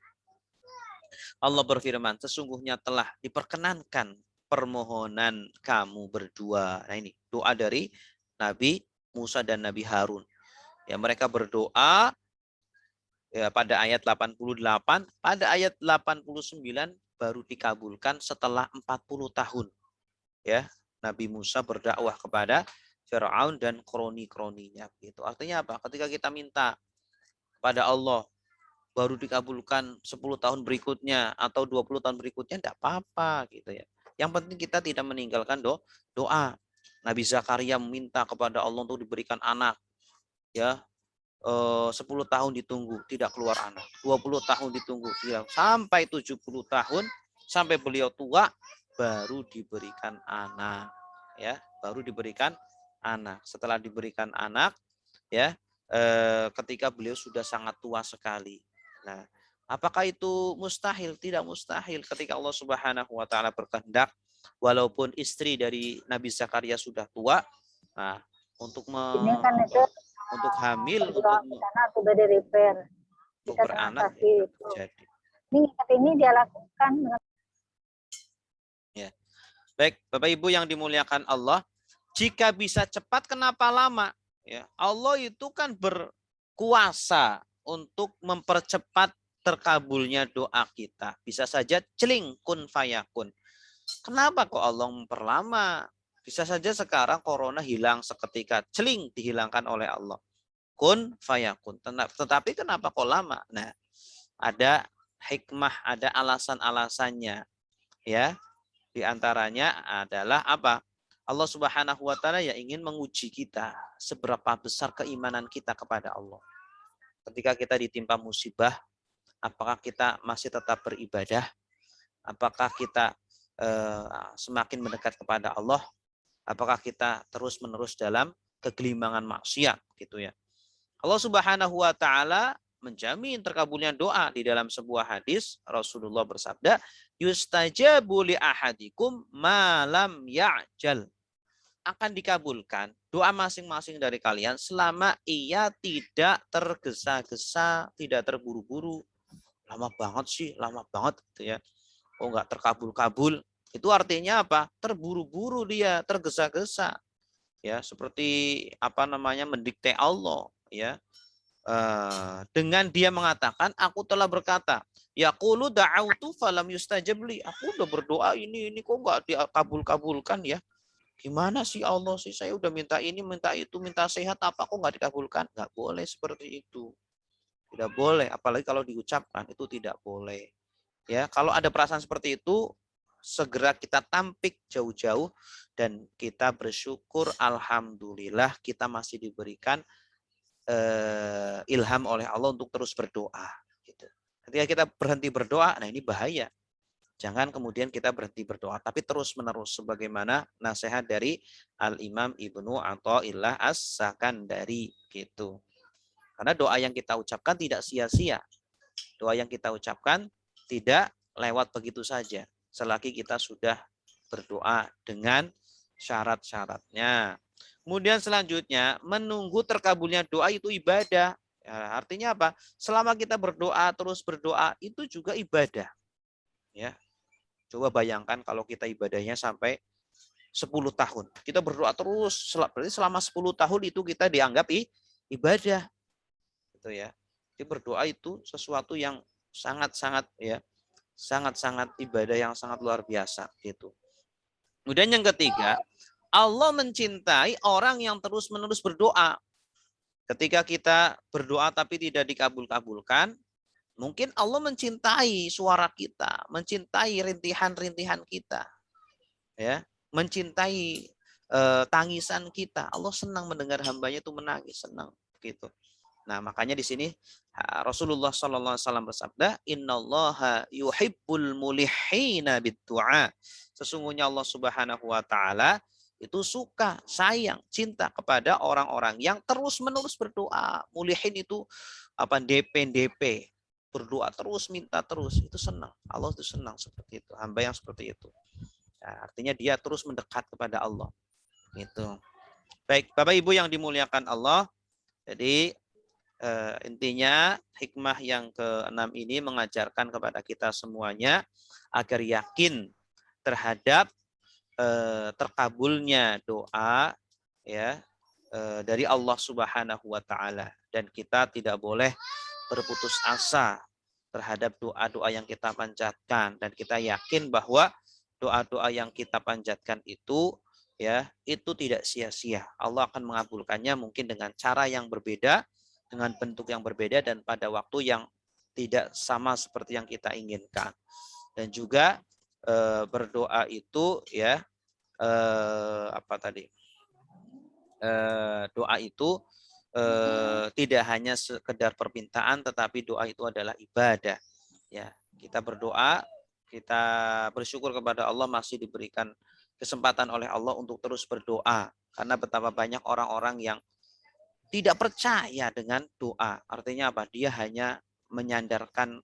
Allah berfirman, sesungguhnya telah diperkenankan permohonan kamu berdua. Nah ini doa dari Nabi Musa dan Nabi Harun. Ya, mereka berdoa ya, pada ayat 88, pada ayat 89 baru dikabulkan setelah 40 tahun. Ya, Nabi Musa berdakwah kepada Firaun dan kroni-kroninya. Itu artinya apa? Ketika kita minta pada Allah baru dikabulkan 10 tahun berikutnya atau 20 tahun berikutnya, tidak apa-apa gitu ya. Yang penting kita tidak meninggalkan doa. Nabi Zakaria meminta kepada Allah untuk diberikan anak. Ya, 10 tahun ditunggu tidak keluar anak. 20 tahun ditunggu tidak, sampai 70 tahun sampai beliau tua baru diberikan anak. Ya, baru diberikan anak. Setelah diberikan anak, ya, ketika beliau sudah sangat tua sekali. Nah, apakah itu mustahil? Tidak mustahil ketika Allah Subhanahu wa taala berkehendak, walaupun istri dari Nabi Zakaria sudah tua, nah, untuk ini kan itu untuk hamil, untuk sudah di repair, beranak ya, jadi. Ini dia lakukan. Ya. Baik, Bapak Ibu yang dimuliakan Allah, jika bisa cepat kenapa lama? Ya, Allah itu kan berkuasa untuk mempercepat terkabulnya doa kita. Bisa saja celing kun fayakun. Kenapa kok Allah memperlama? Bisa saja sekarang corona hilang seketika, celing dihilangkan oleh Allah. Kun fayakun. Tetapi kenapa kok lama? Nah, ada hikmah, ada alasan-alasannya. Ya, di antaranya adalah apa? Allah Subhanahu wa taala ya ingin menguji kita seberapa besar keimanan kita kepada Allah. Ketika kita ditimpa musibah, apakah kita masih tetap beribadah? Apakah kita semakin mendekat kepada Allah? Apakah kita terus-menerus dalam kegelimangan maksiat gitu ya. Allah Subhanahu wa taala menjamin terkabulnya doa. Di dalam sebuah hadis Rasulullah bersabda, yustajabu li ahadikum ma lam ya'jal. Akan dikabulkan doa masing-masing dari kalian selama ia tidak tergesa-gesa, tidak terburu-buru. Lama banget sih, lama banget gitu ya. Oh, enggak terkabul-kabul. Itu artinya apa? Terburu-buru dia, tergesa-gesa. Ya, seperti apa namanya mendikte Allah, ya. Dengan dia mengatakan, aku telah berkata, yaqulu da'autu falam yustajab li. Aku udah berdoa ini kok enggak dikabul-kabulkan ya. Gimana sih Allah sih, saya udah minta ini, minta itu, minta sehat, apa kok nggak dikabulkan? Nggak boleh seperti itu. Tidak boleh, apalagi kalau diucapkan itu tidak boleh. Ya, kalau ada perasaan seperti itu, segera kita tampik jauh-jauh dan kita bersyukur alhamdulillah kita masih diberikan ilham oleh Allah untuk terus berdoa. Gitu. Ketika kita berhenti berdoa, nah ini bahaya. Jangan kemudian kita berhenti berdoa, tapi terus-menerus sebagaimana nasihat dari Al-Imam Ibnu Athaillah As-Sakandari gitu. Karena doa yang kita ucapkan tidak sia-sia. Doa yang kita ucapkan tidak lewat begitu saja. Selagi kita sudah berdoa dengan syarat-syaratnya. Kemudian selanjutnya, menunggu terkabulnya doa itu ibadah. Ya, artinya apa? Selama kita berdoa, terus berdoa, itu juga ibadah. Ya, coba bayangkan kalau kita ibadahnya sampai 10 tahun. Kita berdoa terus, berarti selama 10 tahun itu kita dianggap ibadah. Gitu ya. Jadi berdoa itu sesuatu yang sangat-sangat ya, sangat-sangat ibadah yang sangat luar biasa gitu. Kemudian yang ketiga, Allah mencintai orang yang terus-menerus berdoa. Ketika kita berdoa tapi tidak dikabul-kabulkan, mungkin Allah mencintai suara kita, mencintai rintihan-rintihan kita, ya, mencintai tangisan kita. Allah senang mendengar hambanya itu menangis, senang gitu. Nah, makanya di sini Rasulullah SAW bersabda, Innallaha yuhibbul mulihina bid-du'a. Sesungguhnya Allah Subhanahu wa taala itu suka, sayang, cinta kepada orang-orang yang terus-menerus berdoa. Mulihin itu apa? DP, berdoa terus, minta terus, itu senang. Allah itu senang seperti itu, hamba yang seperti itu. Nah, artinya dia terus mendekat kepada Allah. Gitu. Baik, Bapak Ibu yang dimuliakan Allah, jadi intinya hikmah yang ke-6 ini mengajarkan kepada kita semuanya agar yakin terhadap terkabulnya doa ya dari Allah Subhanahu wa taala, dan kita tidak boleh berputus asa terhadap doa-doa yang kita panjatkan, dan kita yakin bahwa doa-doa yang kita panjatkan itu ya itu tidak sia-sia. Allah akan mengabulkannya mungkin dengan cara yang berbeda, dengan bentuk yang berbeda, dan pada waktu yang tidak sama seperti yang kita inginkan. Dan juga berdoa itu ya apa tadi? Doa itu tidak hanya sekedar permintaan, tetapi doa itu adalah ibadah. Ya, kita berdoa, kita bersyukur kepada Allah masih diberikan kesempatan oleh Allah untuk terus berdoa. Karena betapa banyak orang-orang yang tidak percaya dengan doa. Artinya apa? Dia hanya menyandarkan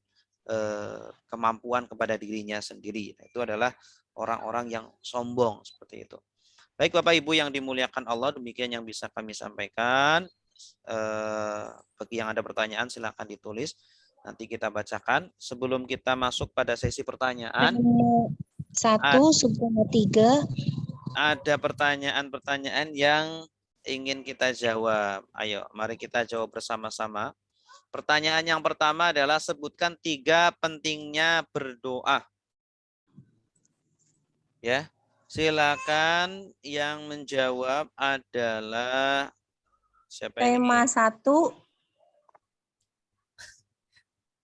kemampuan kepada dirinya sendiri. Itu adalah orang-orang yang sombong seperti itu. Baik Bapak Ibu yang dimuliakan Allah, demikian yang bisa kami sampaikan. Bagi yang ada pertanyaan silakan ditulis. Nanti kita bacakan. Sebelum kita masuk pada sesi pertanyaan. 1/3. Ada pertanyaan-pertanyaan yang ingin kita jawab. Ayo, mari kita jawab bersama-sama. Pertanyaan yang pertama adalah sebutkan 3 pentingnya berdoa. Ya, silakan yang menjawab adalah siapa ini? Tema 1.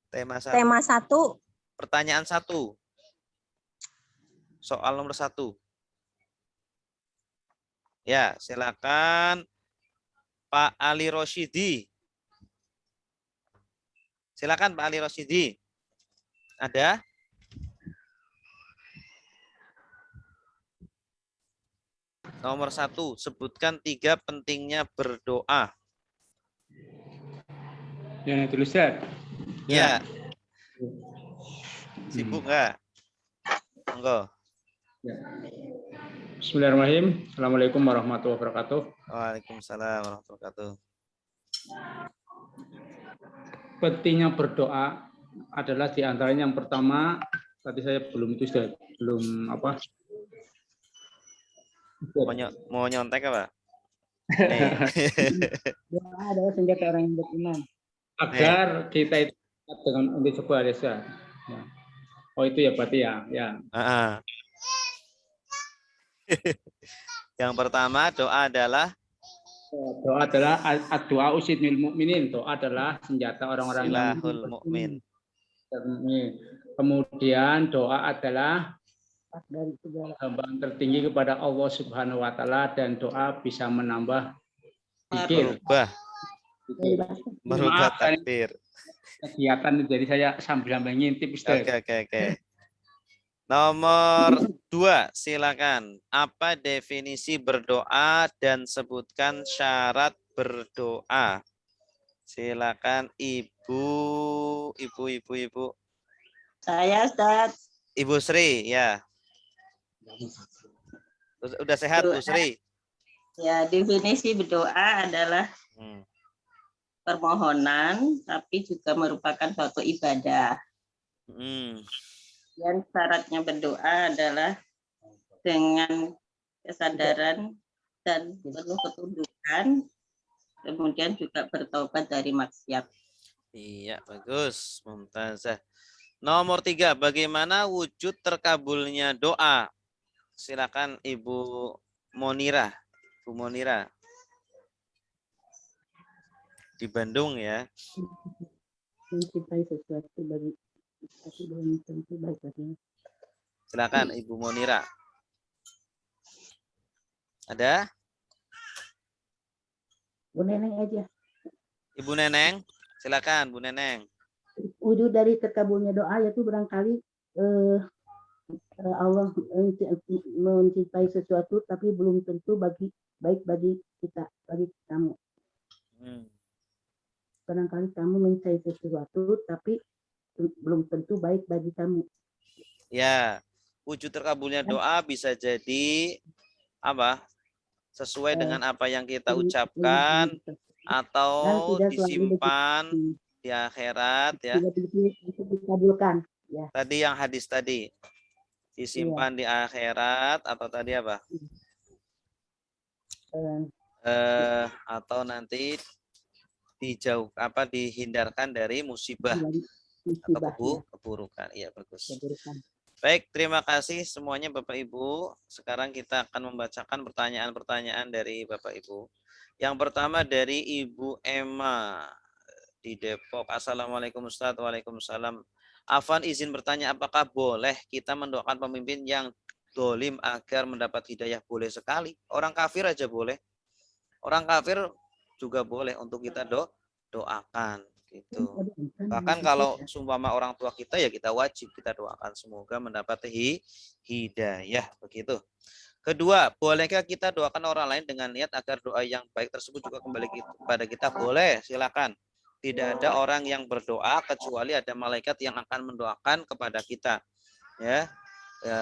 Tema 1. Tema 1. Pertanyaan 1. Soal nomor 1. Ya, silakan Pak Ali Rosyidi. Silakan Pak Ali Rosyidi. Ada? Nomor 1, sebutkan 3 pentingnya berdoa. Yang tulis Ustaz. Ya. Sibuk nggak? Monggo. Ya. Bismillahirrahmanirrahim. Assalamualaikum warahmatullahi wabarakatuh. Waalaikumsalam warahmatullahi wabarakatuh. Pentingnya berdoa adalah diantaranya yang pertama, tadi saya belum itu Ustaz, belum apa? Mau nyontek apa? Doa adalah senjata orang yang beriman. Agar kita itu dengan undi sebuah desa. Ya. Oh itu ya berarti ya. Ya. Yang pertama doa adalah Doa adalah doa usidnil mukminin. Doa adalah senjata orang-orang yang silahul mukmin. Kemudian doa adalah dari segala hambaan tertinggi kepada Allah Subhanahu wa taala dan doa bisa menambah zikir. Merubah Maaf, takdir. Kegiatan jadi saya sambil ngintip Ustaz. Oke. Nomor 2, silakan. Apa definisi berdoa dan sebutkan syarat berdoa. Silakan Ibu. Saya Ustaz. Ibu Sri, ya. Udah sehat, Bu Sri? Ya, definisi berdoa adalah permohonan, tapi juga merupakan suatu ibadah. Dan syaratnya berdoa adalah dengan kesadaran dan penuh ketundukan, kemudian juga bertobat dari maksiat. Iya, bagus. Mumtazah. Nomor 3, bagaimana wujud terkabulnya doa? Silakan Ibu Monira. Bu Monira. Di Bandung ya. Mencintai sesuatu bagi tapi belum tentu baik baginya. Silakan Ibu Monira. Ada? Bu Neneng aja. Ibu Neneng, silakan Bu Neneng. Wujud dari terkabulnya doa yaitu barangkali Allah mencintai sesuatu tapi belum tentu baik bagi kita, bagi kamu. Barangkali kamu mencintai sesuatu tapi belum tentu baik bagi kamu. Ya, wujud terkabulnya doa bisa jadi apa? Sesuai dengan apa yang kita ucapkan atau disimpan di akhirat ya. Dikabulkan ya. Tadi yang hadis tadi disimpan di akhirat atau tadi apa? Atau nanti dihindarkan dari musibah atau keburukan. Iya, bagus. Baik, terima kasih semuanya Bapak Ibu. Sekarang kita akan membacakan pertanyaan-pertanyaan dari Bapak Ibu. Yang pertama dari Ibu Emma di Depok. Assalamualaikum Ustaz. Waalaikumsalam. Afan izin bertanya, apakah boleh kita mendoakan pemimpin yang dolim agar mendapat hidayah? Boleh sekali. Orang kafir aja boleh. Orang kafir juga boleh untuk kita doakan gitu. Bahkan kalau sumpama orang tua kita ya kita wajib kita doakan semoga mendapat hidayah begitu. Kedua, bolehkah kita doakan orang lain dengan niat agar doa yang baik tersebut juga kembali kepada kita? Boleh, silakan. Tidak ada orang yang berdoa kecuali ada malaikat yang akan mendoakan kepada kita. Ya.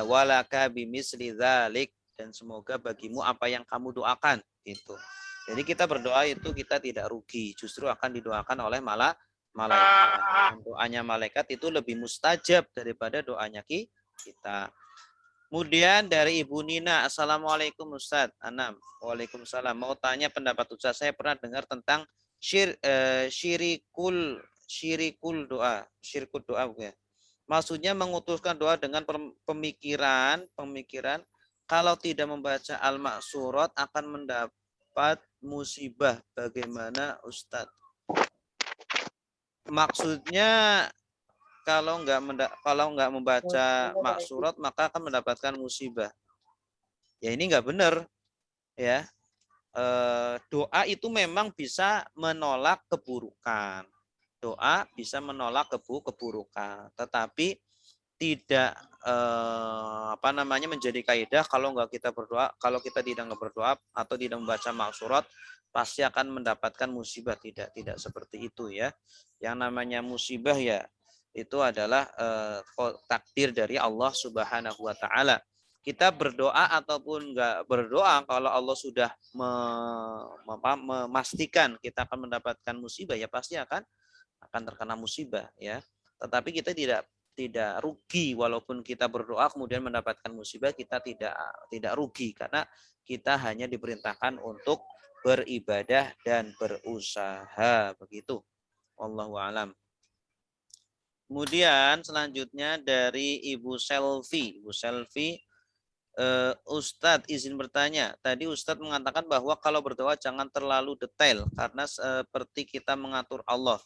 Walaka bimisli dzalik, dan semoga bagimu apa yang kamu doakan gitu. Jadi kita berdoa itu kita tidak rugi, justru akan didoakan oleh malaikat. Doanya malaikat itu lebih mustajab daripada doanya kita. Kemudian dari Ibu Nina, Assalamualaikum Ustaz. Anam, Waalaikumsalam. Mau tanya pendapat Ustaz, saya pernah dengar tentang syirikul doa ya. Maksudnya mengutuskan doa dengan pemikiran kalau tidak membaca al-maksurat akan mendapat musibah. Bagaimana Ustaz? Maksudnya kalau nggak membaca maksurat maka akan mendapatkan musibah. Ya ini nggak benar ya. Doa itu memang bisa menolak keburukan. Doa bisa menolak keburukan, tetapi tidak menjadi kaidah kalau kita tidak berdoa atau tidak membaca maksurat pasti akan mendapatkan musibah. Tidak seperti itu ya. Yang namanya musibah ya itu adalah takdir dari Allah Subhanahu wa taala. Kita berdoa ataupun enggak berdoa, kalau Allah sudah memastikan kita akan mendapatkan musibah ya pasti akan terkena musibah ya. Tetapi kita tidak rugi walaupun kita berdoa kemudian mendapatkan musibah, kita tidak rugi karena kita hanya diperintahkan untuk beribadah dan berusaha begitu. Wallahu a'lam. Kemudian selanjutnya dari Ibu Selvi. Ibu Selvi, Ustadz izin bertanya. Tadi Ustadz mengatakan bahwa kalau berdoa jangan terlalu detail karena seperti kita mengatur Allah.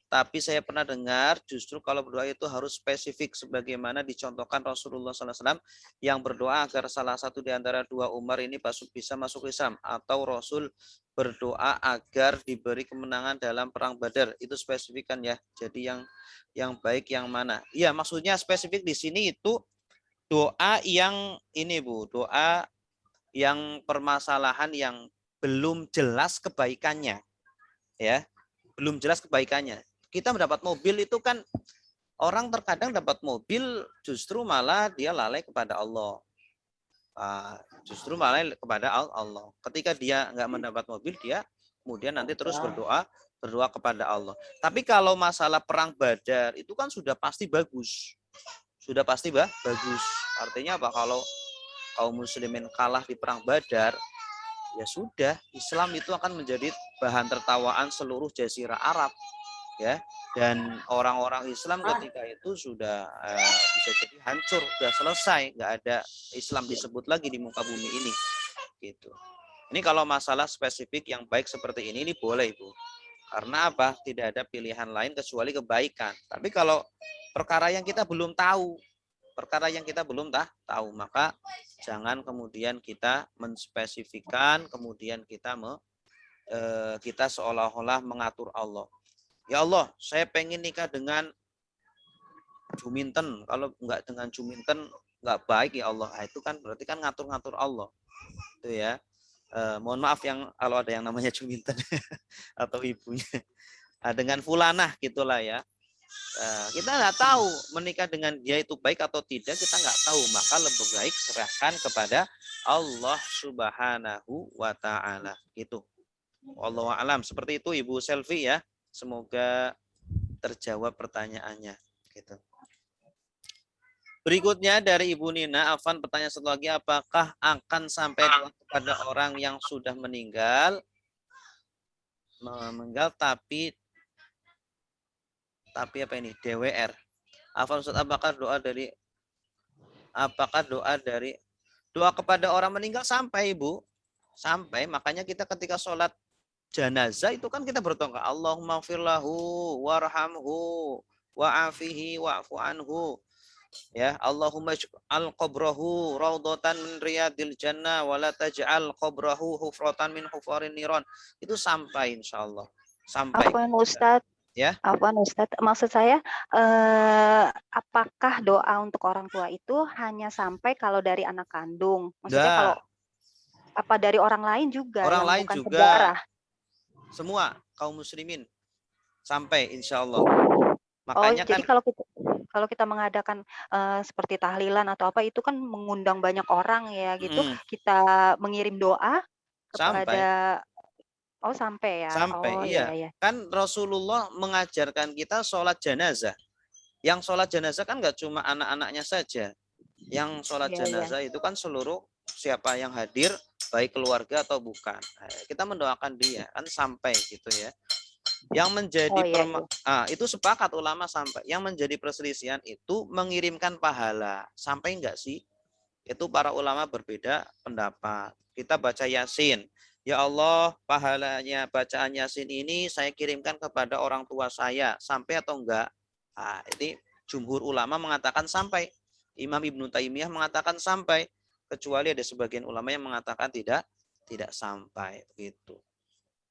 Tapi saya pernah dengar justru kalau berdoa itu harus spesifik sebagaimana dicontohkan Rasulullah SAW yang berdoa agar salah satu di antara dua Umar ini bisa masuk Islam, atau Rasul berdoa agar diberi kemenangan dalam perang Badar. Itu spesifikan ya. Jadi yang baik yang mana? Iya, maksudnya spesifik di sini itu doa yang ini Bu, doa yang permasalahan yang belum jelas kebaikannya, ya, belum jelas kebaikannya. Kita mendapat mobil itu kan orang terkadang dapat mobil justru malah dia lalai kepada Allah, justru malah kepada Allah. Ketika dia nggak mendapat mobil, dia kemudian nanti terus berdoa kepada Allah. Tapi kalau masalah perang Badar itu kan sudah pasti bagus. Sudah pasti bagus. Artinya apa? Kalau kaum muslimin kalah di perang Badar, ya sudah, Islam itu akan menjadi bahan tertawaan seluruh jazirah Arab, ya. Dan orang-orang Islam ketika itu sudah bisa jadi hancur, sudah selesai, nggak ada Islam disebut lagi di muka bumi ini, gitu. Ini kalau masalah spesifik yang baik seperti ini boleh, Bu. Karena apa? Tidak ada pilihan lain kecuali kebaikan. Tapi kalau perkara yang kita belum tahu, maka jangan kemudian kita menspesifikkan, kemudian kita seolah-olah mengatur Allah. Ya Allah, saya pengen nikah dengan Juminten. Kalau enggak dengan Juminten enggak baik ya Allah. Itu kan berarti kan ngatur-ngatur Allah. Itu ya. Mohon maaf yang kalau ada yang namanya Juminten atau ibunya. Dengan fulanah gitulah ya. Kita nggak tahu menikah dengan dia itu baik atau tidak, kita nggak tahu. Maka lebih baik serahkan kepada Allah Subhanahu wa taala. Gitu. Wallahu a'lam. Seperti itu Ibu Selvi ya. Semoga terjawab pertanyaannya. Gitu. Berikutnya dari Ibu Nina, Afan pertanyaan satu lagi, apakah akan sampai kepada orang yang sudah meninggal tapi apa ini DWR? Afan Ustaz, apakah doa kepada orang meninggal sampai Ibu? Sampai, makanya kita ketika sholat jenazah itu kan kita berdoa, Allahumma firlahu warhamhu wa'afihi wa'fu anhu. Ya, Allahumma ij'al qabrahu raudhatan min riyadil jannah wa la taj'al qabrahu hufratan min hufarin niran. Itu sampai insyaallah. Sampai. Afwan Ustadz. Ya. Afwan Ustadz, maksud saya apakah doa untuk orang tua itu hanya sampai kalau dari anak kandung? Maksudnya kalau apa dari orang lain juga? Orang yang lain bukan juga. Sejarah. Semua kaum muslimin sampai insyaallah. Makanya jadi kalau kita mengadakan seperti tahlilan atau apa itu kan mengundang banyak orang ya gitu, kita mengirim doa kepada sampai ya. Sampai iya. Ya. Kan Rasulullah mengajarkan kita sholat jenazah. Yang sholat jenazah kan nggak cuma anak-anaknya saja. Yang sholat jenazah itu kan seluruh siapa yang hadir, baik keluarga atau bukan. Kita mendoakan dia kan sampai gitu ya. Yang menjadi itu sepakat ulama sampai. Yang menjadi perselisihan itu mengirimkan pahala. Sampai enggak sih? Itu para ulama berbeda pendapat. Kita baca Yasin. Ya Allah, pahalanya bacaan Yasin ini saya kirimkan kepada orang tua saya. Sampai atau enggak? Ini jumhur ulama mengatakan sampai. Imam Ibnu Taimiyah mengatakan sampai. Kecuali ada sebagian ulama yang mengatakan tidak sampai begitu.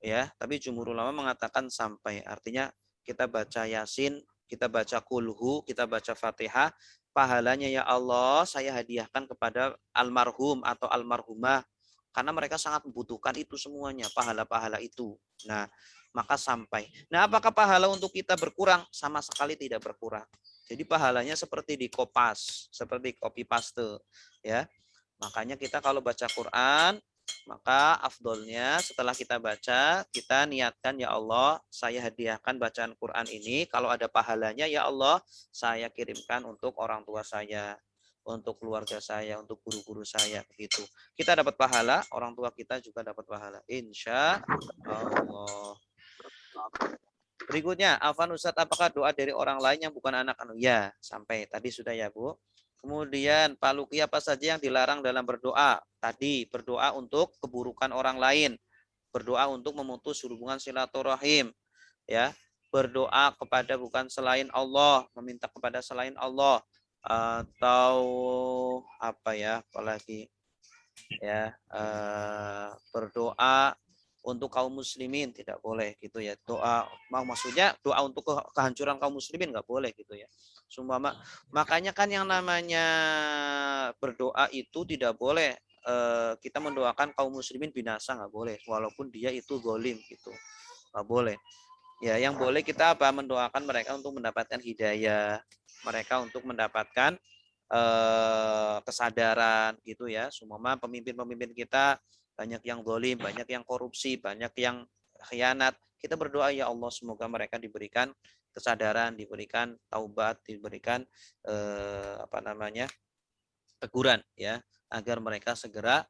Ya, tapi jumhur ulama mengatakan sampai. Artinya kita baca Yasin, kita baca Kulhu, kita baca Fatihah, pahalanya ya Allah saya hadiahkan kepada almarhum atau almarhumah karena mereka sangat membutuhkan itu semuanya, pahala-pahala itu. Nah, maka sampai. Nah, apakah pahala untuk kita berkurang? Sama sekali tidak berkurang. Jadi pahalanya seperti di Kopas, seperti copy paste, ya. Makanya kita kalau baca Quran, maka afdolnya setelah kita baca, kita niatkan ya Allah, saya hadiahkan bacaan Quran ini, kalau ada pahalanya ya Allah, saya kirimkan untuk orang tua saya, untuk keluarga saya, untuk guru-guru saya, begitu. Kita dapat pahala, orang tua kita juga dapat pahala. Insya Allah. Berikutnya, Afan Ustadz, apakah doa dari orang lain yang bukan anak anu? Ya, sampai tadi sudah ya Bu. Kemudian Pak Luki, apa saja yang dilarang dalam berdoa? Tadi berdoa untuk keburukan orang lain, berdoa untuk memutus hubungan silaturahim, ya, berdoa kepada bukan selain Allah, meminta kepada selain Allah, atau apa ya, apalagi ya, berdoa untuk kaum muslimin tidak boleh gitu ya. Doa maksudnya doa untuk kehancuran kaum muslimin nggak boleh gitu ya. Sumpama, makanya kan yang namanya berdoa itu tidak boleh kita mendoakan kaum muslimin binasa, nggak boleh walaupun dia itu zalim gitu, nggak boleh. Ya, yang boleh kita apa, mendoakan mereka untuk mendapatkan hidayah, mereka untuk mendapatkan kesadaran gitu ya. Sumama pemimpin-pemimpin kita banyak yang zalim, banyak yang korupsi, banyak yang khianat. Kita berdoa ya Allah semoga mereka diberikan kesadaran, diberikan taubat, diberikan apa namanya, teguran ya, agar mereka segera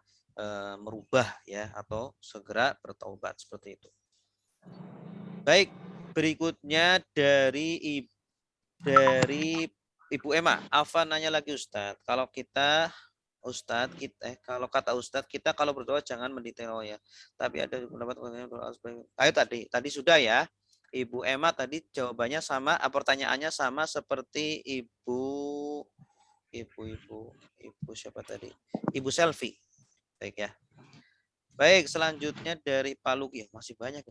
merubah ya, atau segera bertaubat seperti itu. Baik, berikutnya dari Ibu Emma. Alfa nanya lagi Ustadz, kalau kita kalau kata Ustadz kita kalau berdoa jangan mendetail ya. Tapi ada pendapat ayo tadi sudah ya. Ibu Emma tadi jawabannya sama, pertanyaannya sama seperti Ibu siapa tadi? Ibu Selfie. Baik ya. Baik, selanjutnya dari Pak Luki. Masih banyak.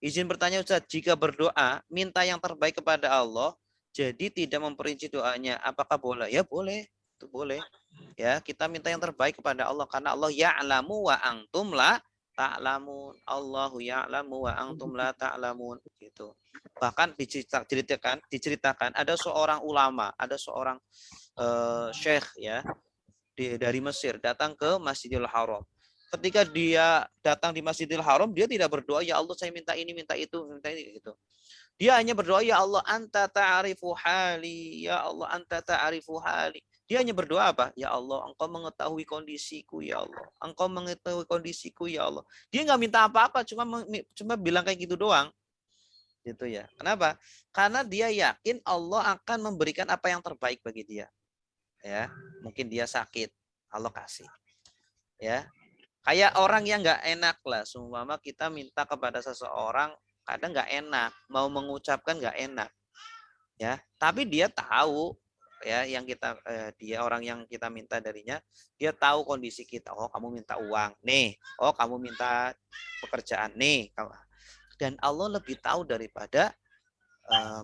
Izin bertanya Ustaz, jika berdoa minta yang terbaik kepada Allah, jadi tidak memperinci doanya, apakah boleh? Ya boleh, itu boleh. Ya, kita minta yang terbaik kepada Allah karena Allah ya'lamu wa antum la ta'lamun. Allahu ya'lamu wa antum la ta'lamun gitu. Bahkan diceritakan ada seorang ulama, ada seorang syekh ya dari Mesir datang ke Masjidil Haram. Ketika dia datang di Masjidil Haram, dia tidak berdoa, ya Allah saya minta ini, minta itu, minta ini gitu. Dia hanya berdoa, ya Allah anta ta'arifu hali, ya Allah anta ta'arifu hali. Dia hanya berdoa apa? Ya Allah, engkau mengetahui kondisiku, ya Allah. Engkau mengetahui kondisiku, ya Allah. Dia nggak minta apa-apa, cuma bilang kayak gitu doang. Gitu ya. Kenapa? Karena dia yakin Allah akan memberikan apa yang terbaik bagi dia. Ya, mungkin dia sakit, Allah kasih. Ya, kayak orang yang nggak enak lah, seumpama kita minta kepada seseorang, kadang nggak enak, mau mengucapkan nggak enak, ya. Tapi dia tahu, ya, yang kita dia orang yang kita minta darinya, dia tahu kondisi kita. Oh, kamu minta uang, nih. Oh, kamu minta pekerjaan, nih. Dan Allah lebih tahu daripada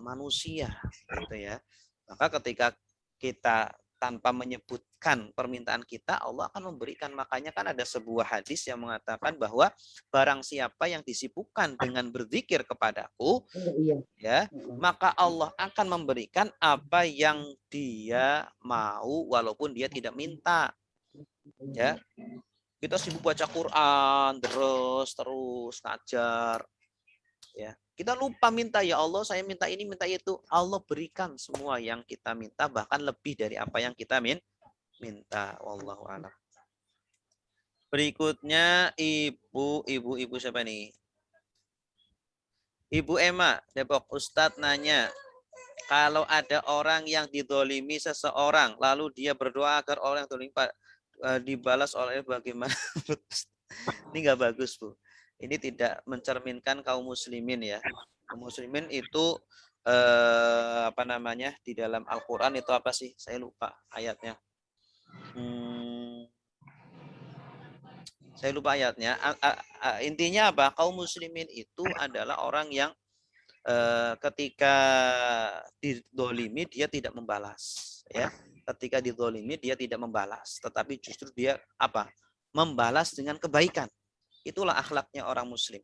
manusia, gitu ya. Maka ketika kita tanpa menyebutkan permintaan kita, Allah akan memberikan. Makanya kan ada sebuah hadis yang mengatakan bahwa barang siapa yang disibukkan dengan berzikir kepadaku, ya, maka Allah akan memberikan apa yang dia mau walaupun dia tidak minta. Ya, kita sibuk baca Quran terus ngajar, ya. Kita lupa minta, ya Allah saya minta ini, minta itu. Allah berikan semua yang kita minta, bahkan lebih dari apa yang kita minta. Wallahu a'lam. Berikutnya ibu siapa nih? Ibu Emma, Depok. Ustadz nanya, kalau ada orang yang didolimi seseorang, lalu dia berdoa agar orang yang didolimi dibalas oleh bagaimana? Ini nggak bagus, Bu. Ini tidak mencerminkan kaum muslimin ya. Kaum muslimin itu apa namanya, di dalam Al-Quran itu apa sih? Saya lupa ayatnya. Saya lupa ayatnya. Intinya apa? Kaum muslimin itu adalah orang yang ketika didolimi dia tidak membalas. Ya, ketika didolimi dia tidak membalas, tetapi justru dia apa? Membalas dengan kebaikan. Itulah akhlaknya orang muslim,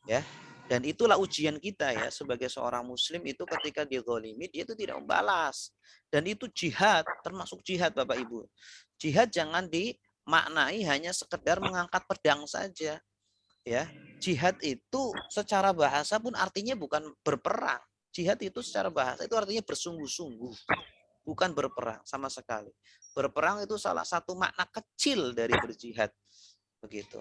ya. Dan itulah ujian kita ya sebagai seorang muslim, itu ketika dizalimi dia itu tidak membalas. Dan itu jihad, termasuk jihad Bapak Ibu. Jihad jangan dimaknai hanya sekedar mengangkat pedang saja, ya. Jihad itu secara bahasa pun artinya bukan berperang. Jihad itu secara bahasa itu artinya bersungguh-sungguh, bukan berperang sama sekali. Berperang itu salah satu makna kecil dari berjihad, begitu.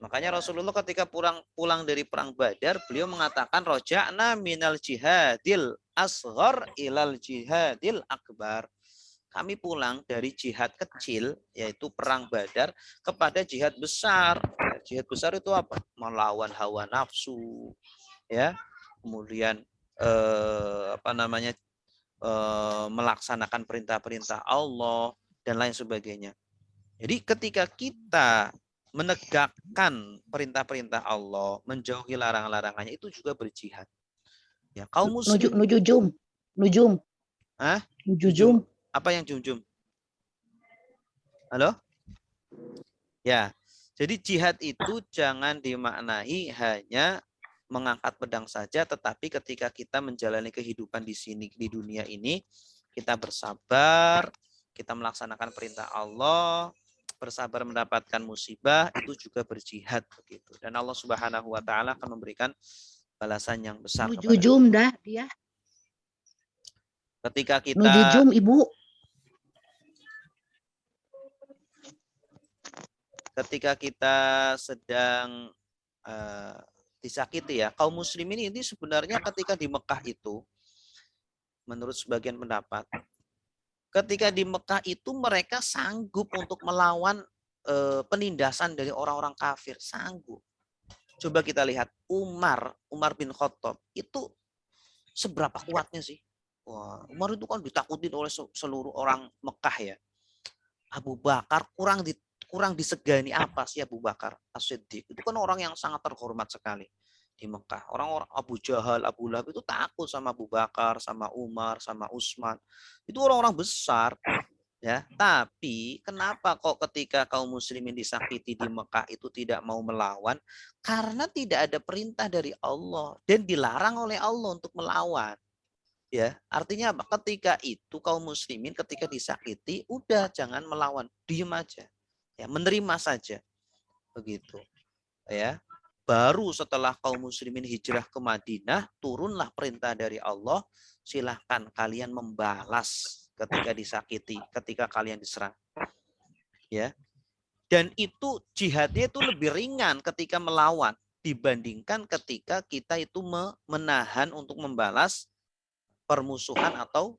Makanya Rasulullah ketika pulang dari perang Badar, beliau mengatakan roja'na minal jihadil asghar ilal jihadil akbar. kami pulang dari jihad kecil, yaitu perang Badar, kepada jihad besar. Jihad besar itu apa? Melawan hawa nafsu, ya. Kemudian melaksanakan perintah-perintah Allah dan lain sebagainya. Jadi ketika kita menegakkan perintah-perintah Allah, menjauhi larangan-larangannya, itu juga berjihad. Ya, kaum muslim. Nujum. Hah? Nujum. Apa yang jum-jum? Halo? Ya, jadi jihad itu jangan dimaknai hanya mengangkat pedang saja, tetapi ketika kita menjalani kehidupan di sini, di dunia ini, kita bersabar, kita melaksanakan perintah Allah, bersabar mendapatkan musibah, itu juga berjihad begitu. Dan Allah Subhanahu wa taala akan memberikan balasan yang besar kepada kita. Nujum dah dia. Ketika kita Nujum, Ibu. Ketika kita sedang disakiti, ya, kaum muslimin ini sebenarnya ketika di Mekah itu, menurut sebagian pendapat, ketika di Mekah itu mereka sanggup untuk melawan penindasan dari orang-orang kafir, sanggup. Coba kita lihat Umar bin Khattab itu seberapa kuatnya sih? Wah, Umar itu kan ditakutin oleh seluruh orang Mekah, ya. Abu Bakar kurang disegani apa sih Abu Bakar As-Siddiq? Itu kan orang yang sangat terhormat sekali di Mekah. Orang-orang Abu Jahal, Abu Lahab itu takut sama Abu Bakar, sama Umar, sama Utsman. Itu orang-orang besar, ya. Tapi kenapa kok ketika kaum muslimin disakiti di Mekah itu tidak mau melawan? Karena tidak ada perintah dari Allah dan dilarang oleh Allah untuk melawan. Ya, artinya apa? Ketika itu kaum muslimin ketika disakiti, udah jangan melawan, diem aja. Ya, menerima saja. Begitu. Ya. Baru setelah kaum muslimin hijrah ke Madinah, turunlah perintah dari Allah, silahkan kalian membalas ketika disakiti, ketika kalian diserang. Ya. Dan itu jihadnya itu lebih ringan ketika melawan dibandingkan ketika kita itu menahan untuk membalas permusuhan atau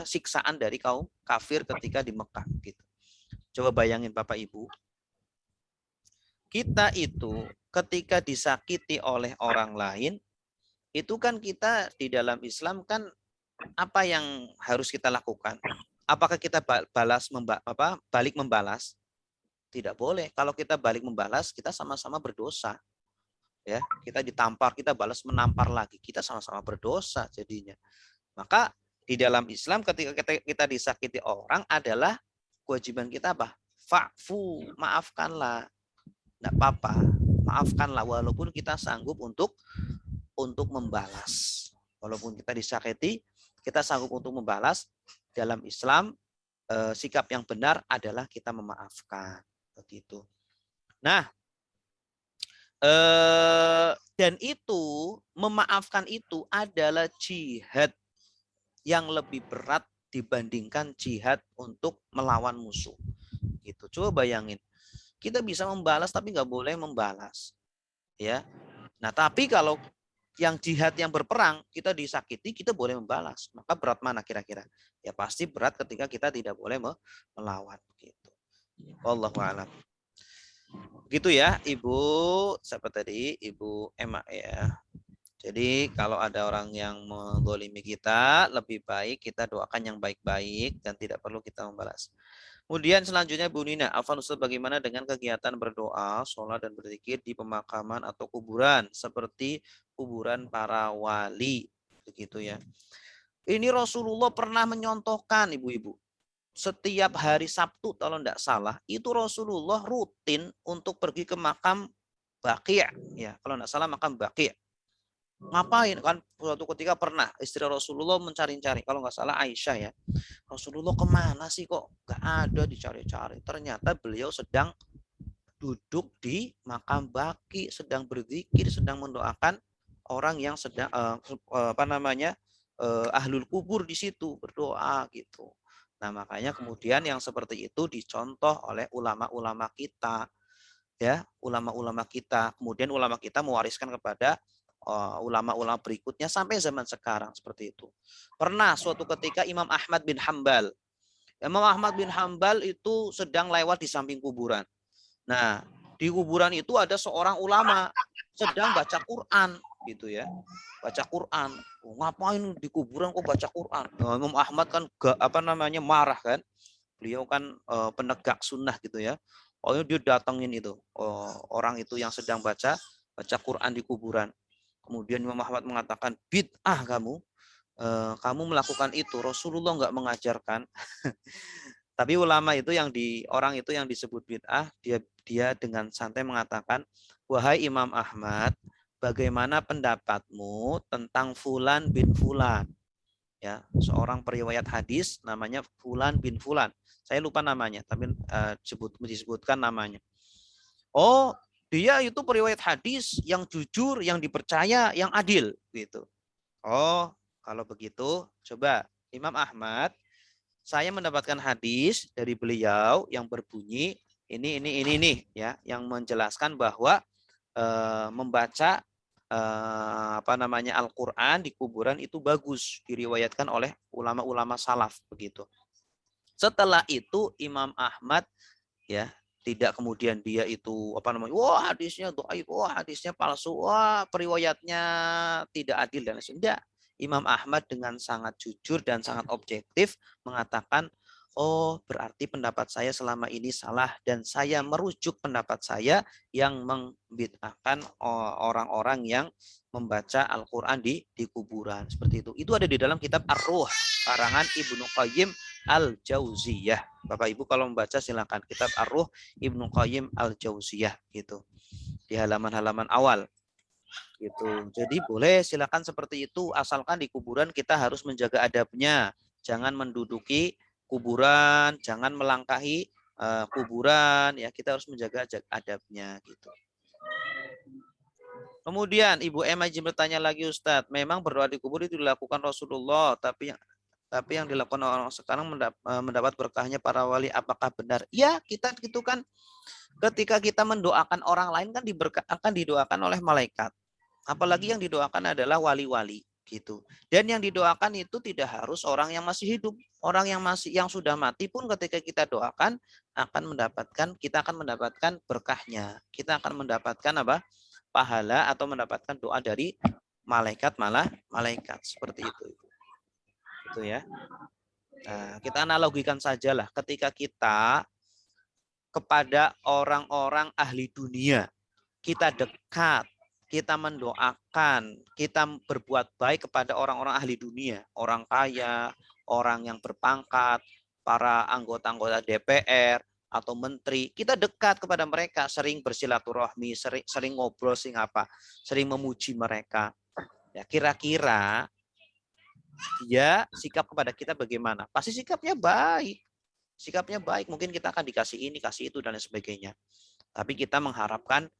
siksaan dari kaum kafir ketika di Mekah gitu. Coba bayangin Bapak Ibu, kita itu ketika disakiti oleh orang lain, itu kan kita di dalam Islam kan apa yang harus kita lakukan? Apakah kita balik membalas? Tidak boleh. Kalau kita balik membalas, kita sama-sama berdosa. Ya, kita ditampar, kita balas menampar lagi, kita sama-sama berdosa jadinya. Maka di dalam Islam ketika kita disakiti orang adalah kewajiban kita apa? Fa'fu, maafkanlah. Enggak apa-apa, maafkanlah walaupun kita sanggup untuk membalas. Walaupun kita disakiti, kita sanggup untuk membalas. Dalam Islam sikap yang benar adalah kita memaafkan, begitu. Nah, dan itu memaafkan itu adalah jihad yang lebih berat dibandingkan jihad untuk melawan musuh. Gitu. Coba bayangin, kita bisa membalas tapi nggak boleh membalas, ya. Nah, tapi kalau yang jihad yang berperang kita disakiti, kita boleh membalas. Maka berat mana kira-kira? Ya pasti berat ketika kita tidak boleh melawan. Gitu. Wallahu a'lam. Gitu ya, Ibu, siapa tadi? Ibu Emma ya. Jadi kalau ada orang yang menzalimi kita, lebih baik kita doakan yang baik-baik dan tidak perlu kita membalas. Kemudian selanjutnya Bu Nina, Afwan Ustaz, bagaimana dengan kegiatan berdoa, sholat dan berzikir di pemakaman atau kuburan seperti kuburan para wali, begitu ya. Ini Rasulullah pernah menyontohkan ibu-ibu. Setiap hari Sabtu kalau tidak salah itu Rasulullah rutin untuk pergi ke makam Baqi', ya kalau tidak salah makam Baqi'. Ngapain kan? Suatu ketika pernah istri Rasulullah mencari-cari, kalau nggak salah Aisyah ya, Rasulullah kemana sih kok nggak ada, dicari-cari. Ternyata beliau sedang duduk di makam Baqi', sedang berzikir, sedang mendoakan orang yang sedang ahlul kubur di situ berdoa gitu. Nah, makanya kemudian yang seperti itu dicontoh oleh ulama-ulama kita. Ya, ulama-ulama kita. Kemudian ulama kita mewariskan kepada ulama-ulama berikutnya sampai zaman sekarang seperti itu. Pernah suatu ketika Imam Ahmad bin Hambal itu sedang lewat di samping kuburan. Nah, di kuburan itu ada seorang ulama sedang baca Quran gitu ya. Baca Quran. Ngapain di kuburan kok baca Quran? Nah, Imam Ahmad kan marah kan. Beliau kan penegak sunnah gitu ya. Dia datengin itu orang itu yang sedang baca Quran di kuburan. Kemudian Imam Ahmad mengatakan, bid'ah kamu melakukan itu. Rasulullah nggak mengajarkan. Tapi ulama itu orang itu yang disebut bid'ah, dia dengan santai mengatakan, wahai Imam Ahmad, bagaimana pendapatmu tentang Fulan bin Fulan? Ya, seorang periwayat hadis namanya Fulan bin Fulan. Saya lupa namanya, tapi disebutkan namanya. Oh, dia itu periwayat hadis yang jujur, yang dipercaya, yang adil gitu. Oh, kalau begitu coba Imam Ahmad, saya mendapatkan hadis dari beliau yang berbunyi ini ya, yang menjelaskan bahwa membaca Al-Qur'an di kuburan itu bagus, diriwayatkan oleh ulama-ulama salaf begitu. Setelah itu Imam Ahmad ya tidak kemudian dia itu wah hadisnya dhaif, wah hadisnya palsu, wah periwayatnya tidak adil dan lain-lain. Imam Ahmad dengan sangat jujur dan sangat objektif mengatakan, oh berarti pendapat saya selama ini salah dan saya merujuk pendapat saya yang membid'ahkan orang-orang yang membaca Al-Quran di kuburan. Seperti itu. Itu ada di dalam kitab Ar-Ruh karangan Ibnu Qayyim Al-Jauziyah. Bapak Ibu kalau membaca silakan kitab Ar-Ruh Ibnu Qayyim Al-Jauziyah gitu. Di halaman-halaman awal. Gitu. Jadi boleh silakan seperti itu asalkan di kuburan kita harus menjaga adabnya. Jangan menduduki kuburan, jangan melangkahi kuburan ya, kita harus menjaga adabnya gitu. Kemudian Ibu Emma izin bertanya lagi Ustadz, memang berdoa di kubur itu dilakukan Rasulullah, tapi yang dilakukan orang sekarang mendapat berkahnya para wali, apakah benar? Ya, kita gitu kan, ketika kita mendoakan orang lain kan akan didoakan oleh malaikat. Apalagi yang didoakan adalah wali-wali gitu. Dan yang didoakan itu tidak harus orang yang masih hidup. Orang yang sudah mati pun ketika kita doakan kita akan mendapatkan berkahnya. Kita akan mendapatkan pahala atau mendapatkan doa dari malaikat seperti itu. Itu ya. Nah, kita analogikan sajalah ketika kita kepada orang-orang ahli dunia, kita dekat, kita mendoakan, kita berbuat baik kepada orang-orang ahli dunia, orang kaya, orang yang berpangkat, para anggota-anggota DPR atau menteri, kita dekat kepada mereka, sering bersilaturahmi, sering ngobrol, sering memuji mereka. Ya, kira-kira dia sikap kepada kita bagaimana? Pasti sikapnya baik. Sikapnya baik, mungkin kita akan dikasih ini, kasih itu, dan lain sebagainya. Tapi kita mengharapkan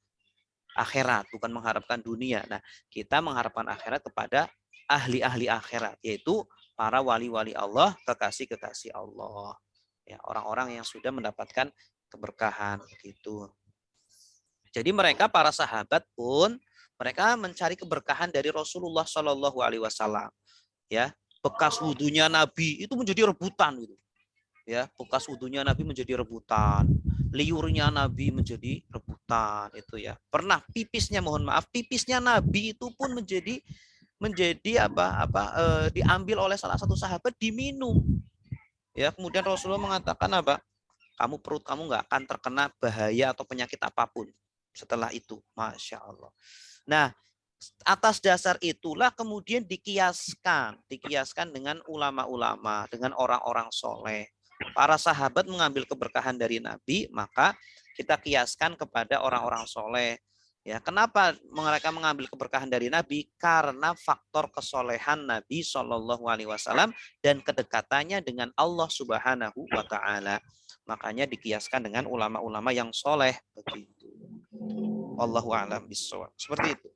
akhirat, bukan mengharapkan dunia. Nah, kita mengharapkan akhirat kepada ahli-ahli akhirat, yaitu para wali-wali Allah, kekasih-kekasih Allah. Ya, orang-orang yang sudah mendapatkan keberkahan gitu. Jadi mereka para sahabat pun mereka mencari keberkahan dari Rasulullah Shallallahu Alaihi Wasallam. Ya, bekas wudhunya Nabi itu menjadi rebutan gitu. Ya, bekas wudhunya Nabi menjadi rebutan, liurnya Nabi menjadi rebutan itu ya. Pernah pipisnya Nabi itu pun menjadi diambil oleh salah satu sahabat diminum. Ya, kemudian Rasulullah mengatakan perut kamu nggak akan terkena bahaya atau penyakit apapun setelah itu. Masya Allah. Nah, atas dasar itulah kemudian dikiaskan dengan ulama-ulama, dengan orang-orang soleh. Para sahabat mengambil keberkahan dari Nabi, maka kita kiaskan kepada orang-orang soleh. Ya, kenapa mereka mengambil keberkahan dari Nabi? Karena faktor kesolehan Nabi Shallallahu Alaihi Wasallam dan kedekatannya dengan Allah Subhanahu Wa Taala. Makanya dikiaskan dengan ulama-ulama yang soleh begitu. Allahu a'lam bishawab. Seperti itu.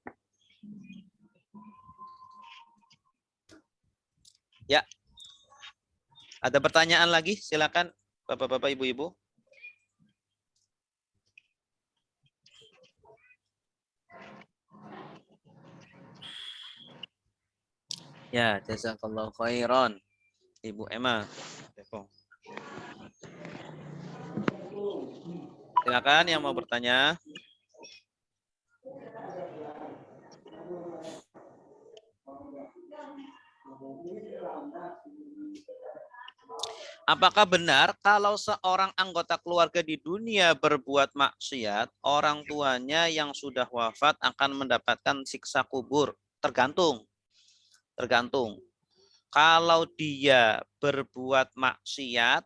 Ya. Ada pertanyaan lagi? Silakan Bapak-bapak, Ibu-ibu. Ya, jazakallahu khairan. Ibu Emma. Silakan yang mau bertanya. Apakah benar kalau seorang anggota keluarga di dunia berbuat maksiat, orang tuanya yang sudah wafat akan mendapatkan siksa kubur? Tergantung. Tergantung. Kalau dia berbuat maksiat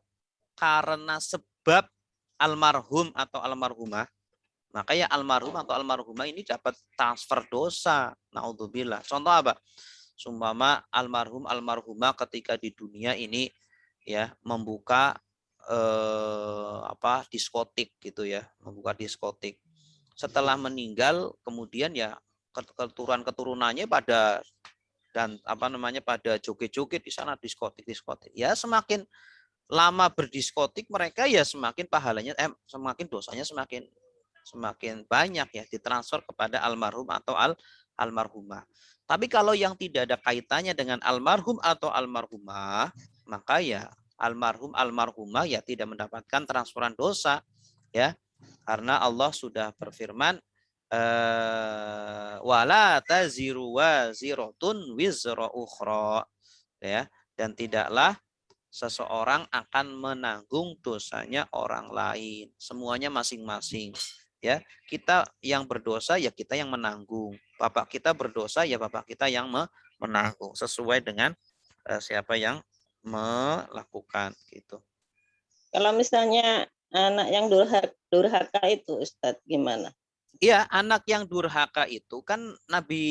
karena sebab almarhum atau almarhumah, maka ya almarhum atau almarhumah ini dapat transfer dosa. Naudzubillah. Contoh apa? Sumpama almarhum almarhumah ketika di dunia ini ya membuka diskotik gitu ya, membuka diskotik. Setelah meninggal kemudian ya keturunan-keturunannya pada pada joget-joget di sana, diskotik. Ya semakin lama berdiskotik mereka ya semakin pahalanya semakin dosanya semakin banyak ya, ditransfer kepada almarhum atau almarhumah. Tapi kalau yang tidak ada kaitannya dengan almarhum atau almarhumah, maka ya almarhum almarhumah ya tidak mendapatkan transferan dosa ya, karena Allah sudah berfirman wala taziru waziratun wizra ukhra ya, dan tidaklah seseorang akan menanggung dosanya orang lain, semuanya masing-masing ya. Kita yang berdosa ya kita yang menanggung, bapak kita berdosa ya bapak kita yang menanggung, sesuai dengan siapa yang melakukan gitu. Kalau misalnya anak yang durhaka itu Ustadz gimana? Iya, anak yang durhaka itu kan Nabi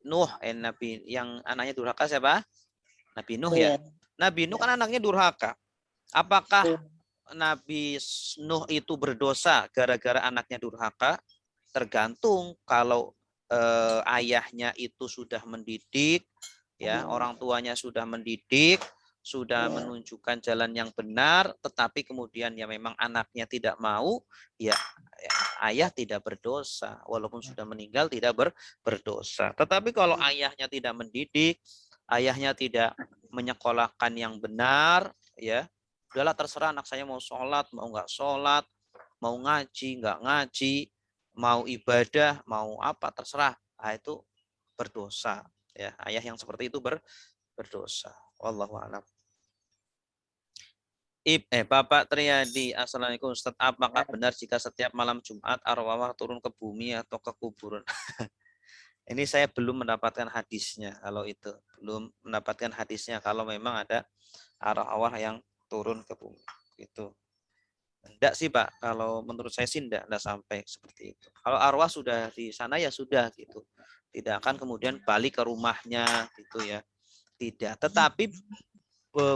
Nuh, Nabi yang anaknya durhaka siapa? Nabi Nuh ya. Nabi Nuh kan anaknya durhaka. Apakah Nabi Nuh itu berdosa gara-gara anaknya durhaka? Tergantung. Kalau ayahnya itu sudah mendidik, ya orang tuanya sudah mendidik, sudah menunjukkan jalan yang benar, tetapi kemudian ya memang anaknya tidak mau, ya ayah tidak berdosa, walaupun sudah meninggal tidak berdosa. Tetapi kalau ayahnya tidak mendidik, ayahnya tidak menyekolahkan yang benar, ya udahlah terserah anak saya mau sholat, mau nggak sholat, mau ngaji, nggak ngaji, mau ibadah, mau apa, terserah. Nah, itu berdosa. Ya, ayah yang seperti itu berdosa. Wallahu a'lam. Bapak Triadi, Assalamualaikum Ustaz. Apakah benar jika setiap malam Jumat arwah turun ke bumi atau ke kuburan? Ini saya belum mendapatkan hadisnya. Kalau itu belum mendapatkan hadisnya. Kalau memang ada arwah yang turun ke bumi, gitu. Enggak sih Pak, kalau menurut saya sih enggak sampai seperti itu. Kalau arwah sudah di sana ya sudah gitu. Tidak akan kemudian balik ke rumahnya gitu ya. Tidak. Tetapi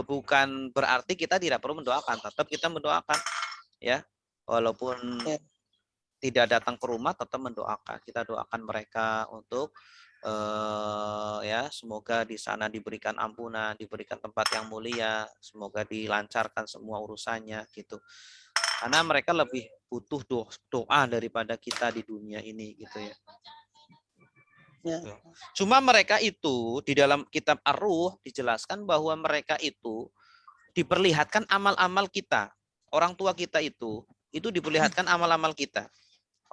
bukan berarti kita tidak perlu mendoakan. Tetap kita mendoakan ya. Walaupun tidak datang ke rumah tetap mendoakan. Kita doakan mereka untuk ya semoga di sana diberikan ampunan, diberikan tempat yang mulia, semoga dilancarkan semua urusannya gitu. Karena mereka lebih butuh doa daripada kita di dunia ini gitu ya. Cuma mereka itu di dalam kitab Ar-Ruh dijelaskan bahwa mereka itu diperlihatkan amal-amal kita. Orang tua kita itu diperlihatkan amal-amal kita.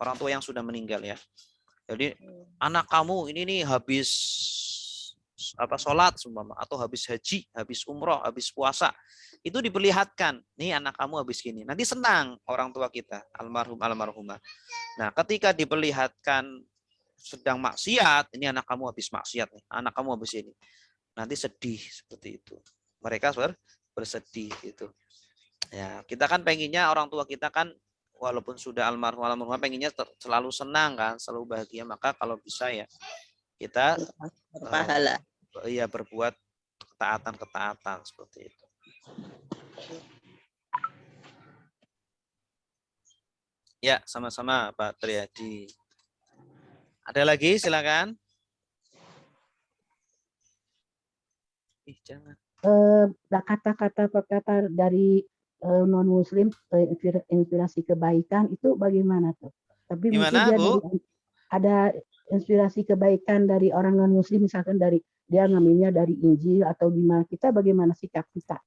Orang tua yang sudah meninggal ya. Jadi anak kamu ini nih habis sholat atau habis haji, habis umroh, habis puasa. Itu diperlihatkan, nih anak kamu habis gini. Nanti senang orang tua kita, almarhum almarhumah. Nah, ketika diperlihatkan sedang maksiat, ini anak kamu habis maksiat nih, anak kamu habis ini. Nanti sedih seperti itu. Mereka bersedih gitu. Ya, kita kan pengennya orang tua kita kan walaupun sudah almarhumah pengennya selalu senang kan, selalu bahagia. Maka kalau bisa ya kita berpahala. Ya berbuat ketaatan seperti itu. Ya, sama-sama Pak Triadi. Ada lagi silakan. Jangan. Kata-kata dari non muslim inspirasi kebaikan itu bagaimana tuh? Tapi gimana, mungkin dia ada inspirasi kebaikan dari orang non muslim, misalkan dari dia ngambilnya dari Injil atau gimana? Kita bagaimana sikap kita?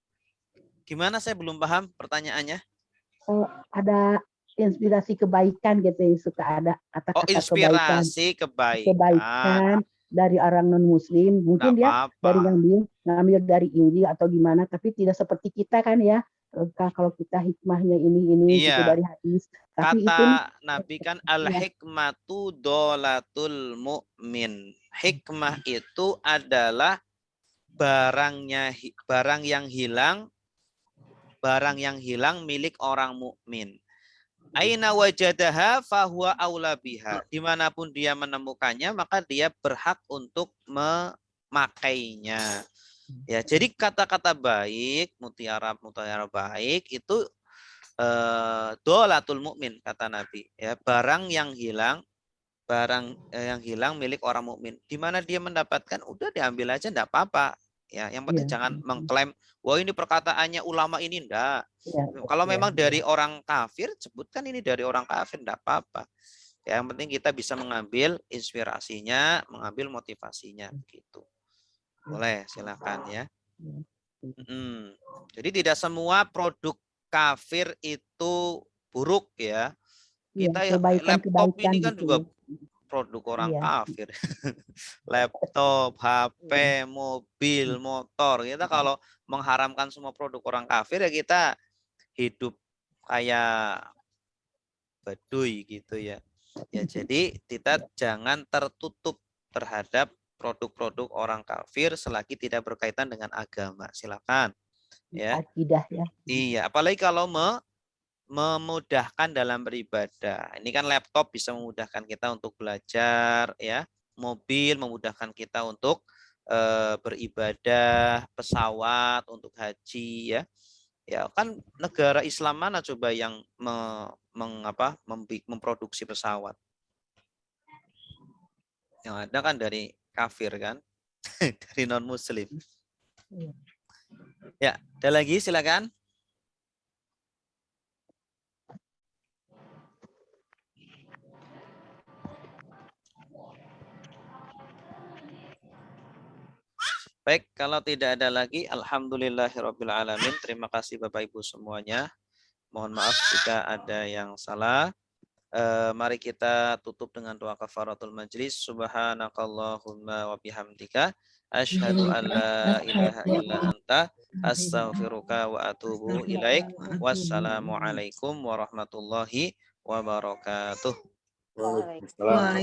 Gimana, saya belum paham pertanyaannya. Ada inspirasi kebaikan gitu ya, suka ada kata-kata kebaikan. Inspirasi kebaikan. Kebaikan dari orang non muslim, mungkin dia dari ngambil dari Injil atau gimana, tapi tidak seperti kita kan ya. Kalau kita hikmahnya ini gitu dari hadis. Tapi kata itu Nabi kan al-hikmatu dolatul mu'min. Hikmah itu adalah barang yang hilang milik orang mukmin. Aina wajadaha fahuwa aula biha. Dimanapun dia menemukannya, maka dia berhak untuk memakainya. Ya, jadi kata-kata baik, mutiara baik itu dolatul mukmin kata Nabi. Ya, barang yang hilang milik orang mukmin. Di mana dia mendapatkan, udah diambil aja, enggak apa-apa. Ya, yang penting jangan mengklaim, wah ini perkataannya ulama ini, enggak. Kalau memang dari orang kafir, sebutkan ini dari orang kafir, enggak apa-apa. Ya, yang penting kita bisa mengambil inspirasinya, mengambil motivasinya, gitu. Boleh, silakan ya. Jadi tidak semua produk kafir itu buruk ya. Kita laptop ini kan gitu. Juga produk orang kafir. Laptop, HP, mobil, motor. Kita kalau mengharamkan semua produk orang kafir ya kita hidup kayak baduy gitu ya. Ya jadi kita jangan tertutup terhadap produk-produk orang kafir selagi tidak berkaitan dengan agama. Silakan. Ya. Akidah ya. Iya, apalagi kalau memudahkan dalam beribadah. Ini kan laptop bisa memudahkan kita untuk belajar, ya. Mobil memudahkan kita untuk beribadah, pesawat untuk haji, ya. Ya kan negara Islam mana coba yang memproduksi pesawat? Yang ada kan dari kafir kan, dari non Muslim. Ya, ada lagi silakan. Baik, kalau tidak ada lagi, alhamdulillahirabbil alamin. Terima kasih Bapak Ibu semuanya. Mohon maaf jika ada yang salah. Mari kita tutup dengan doa kafaratul majlis. Subhanakallahumma wa bihamdika asyhadu an la ilaha illa anta astaghfiruka wa atubu ilaik. Wassalamualaikum warahmatullahi wabarakatuh. Waalaikumsalam.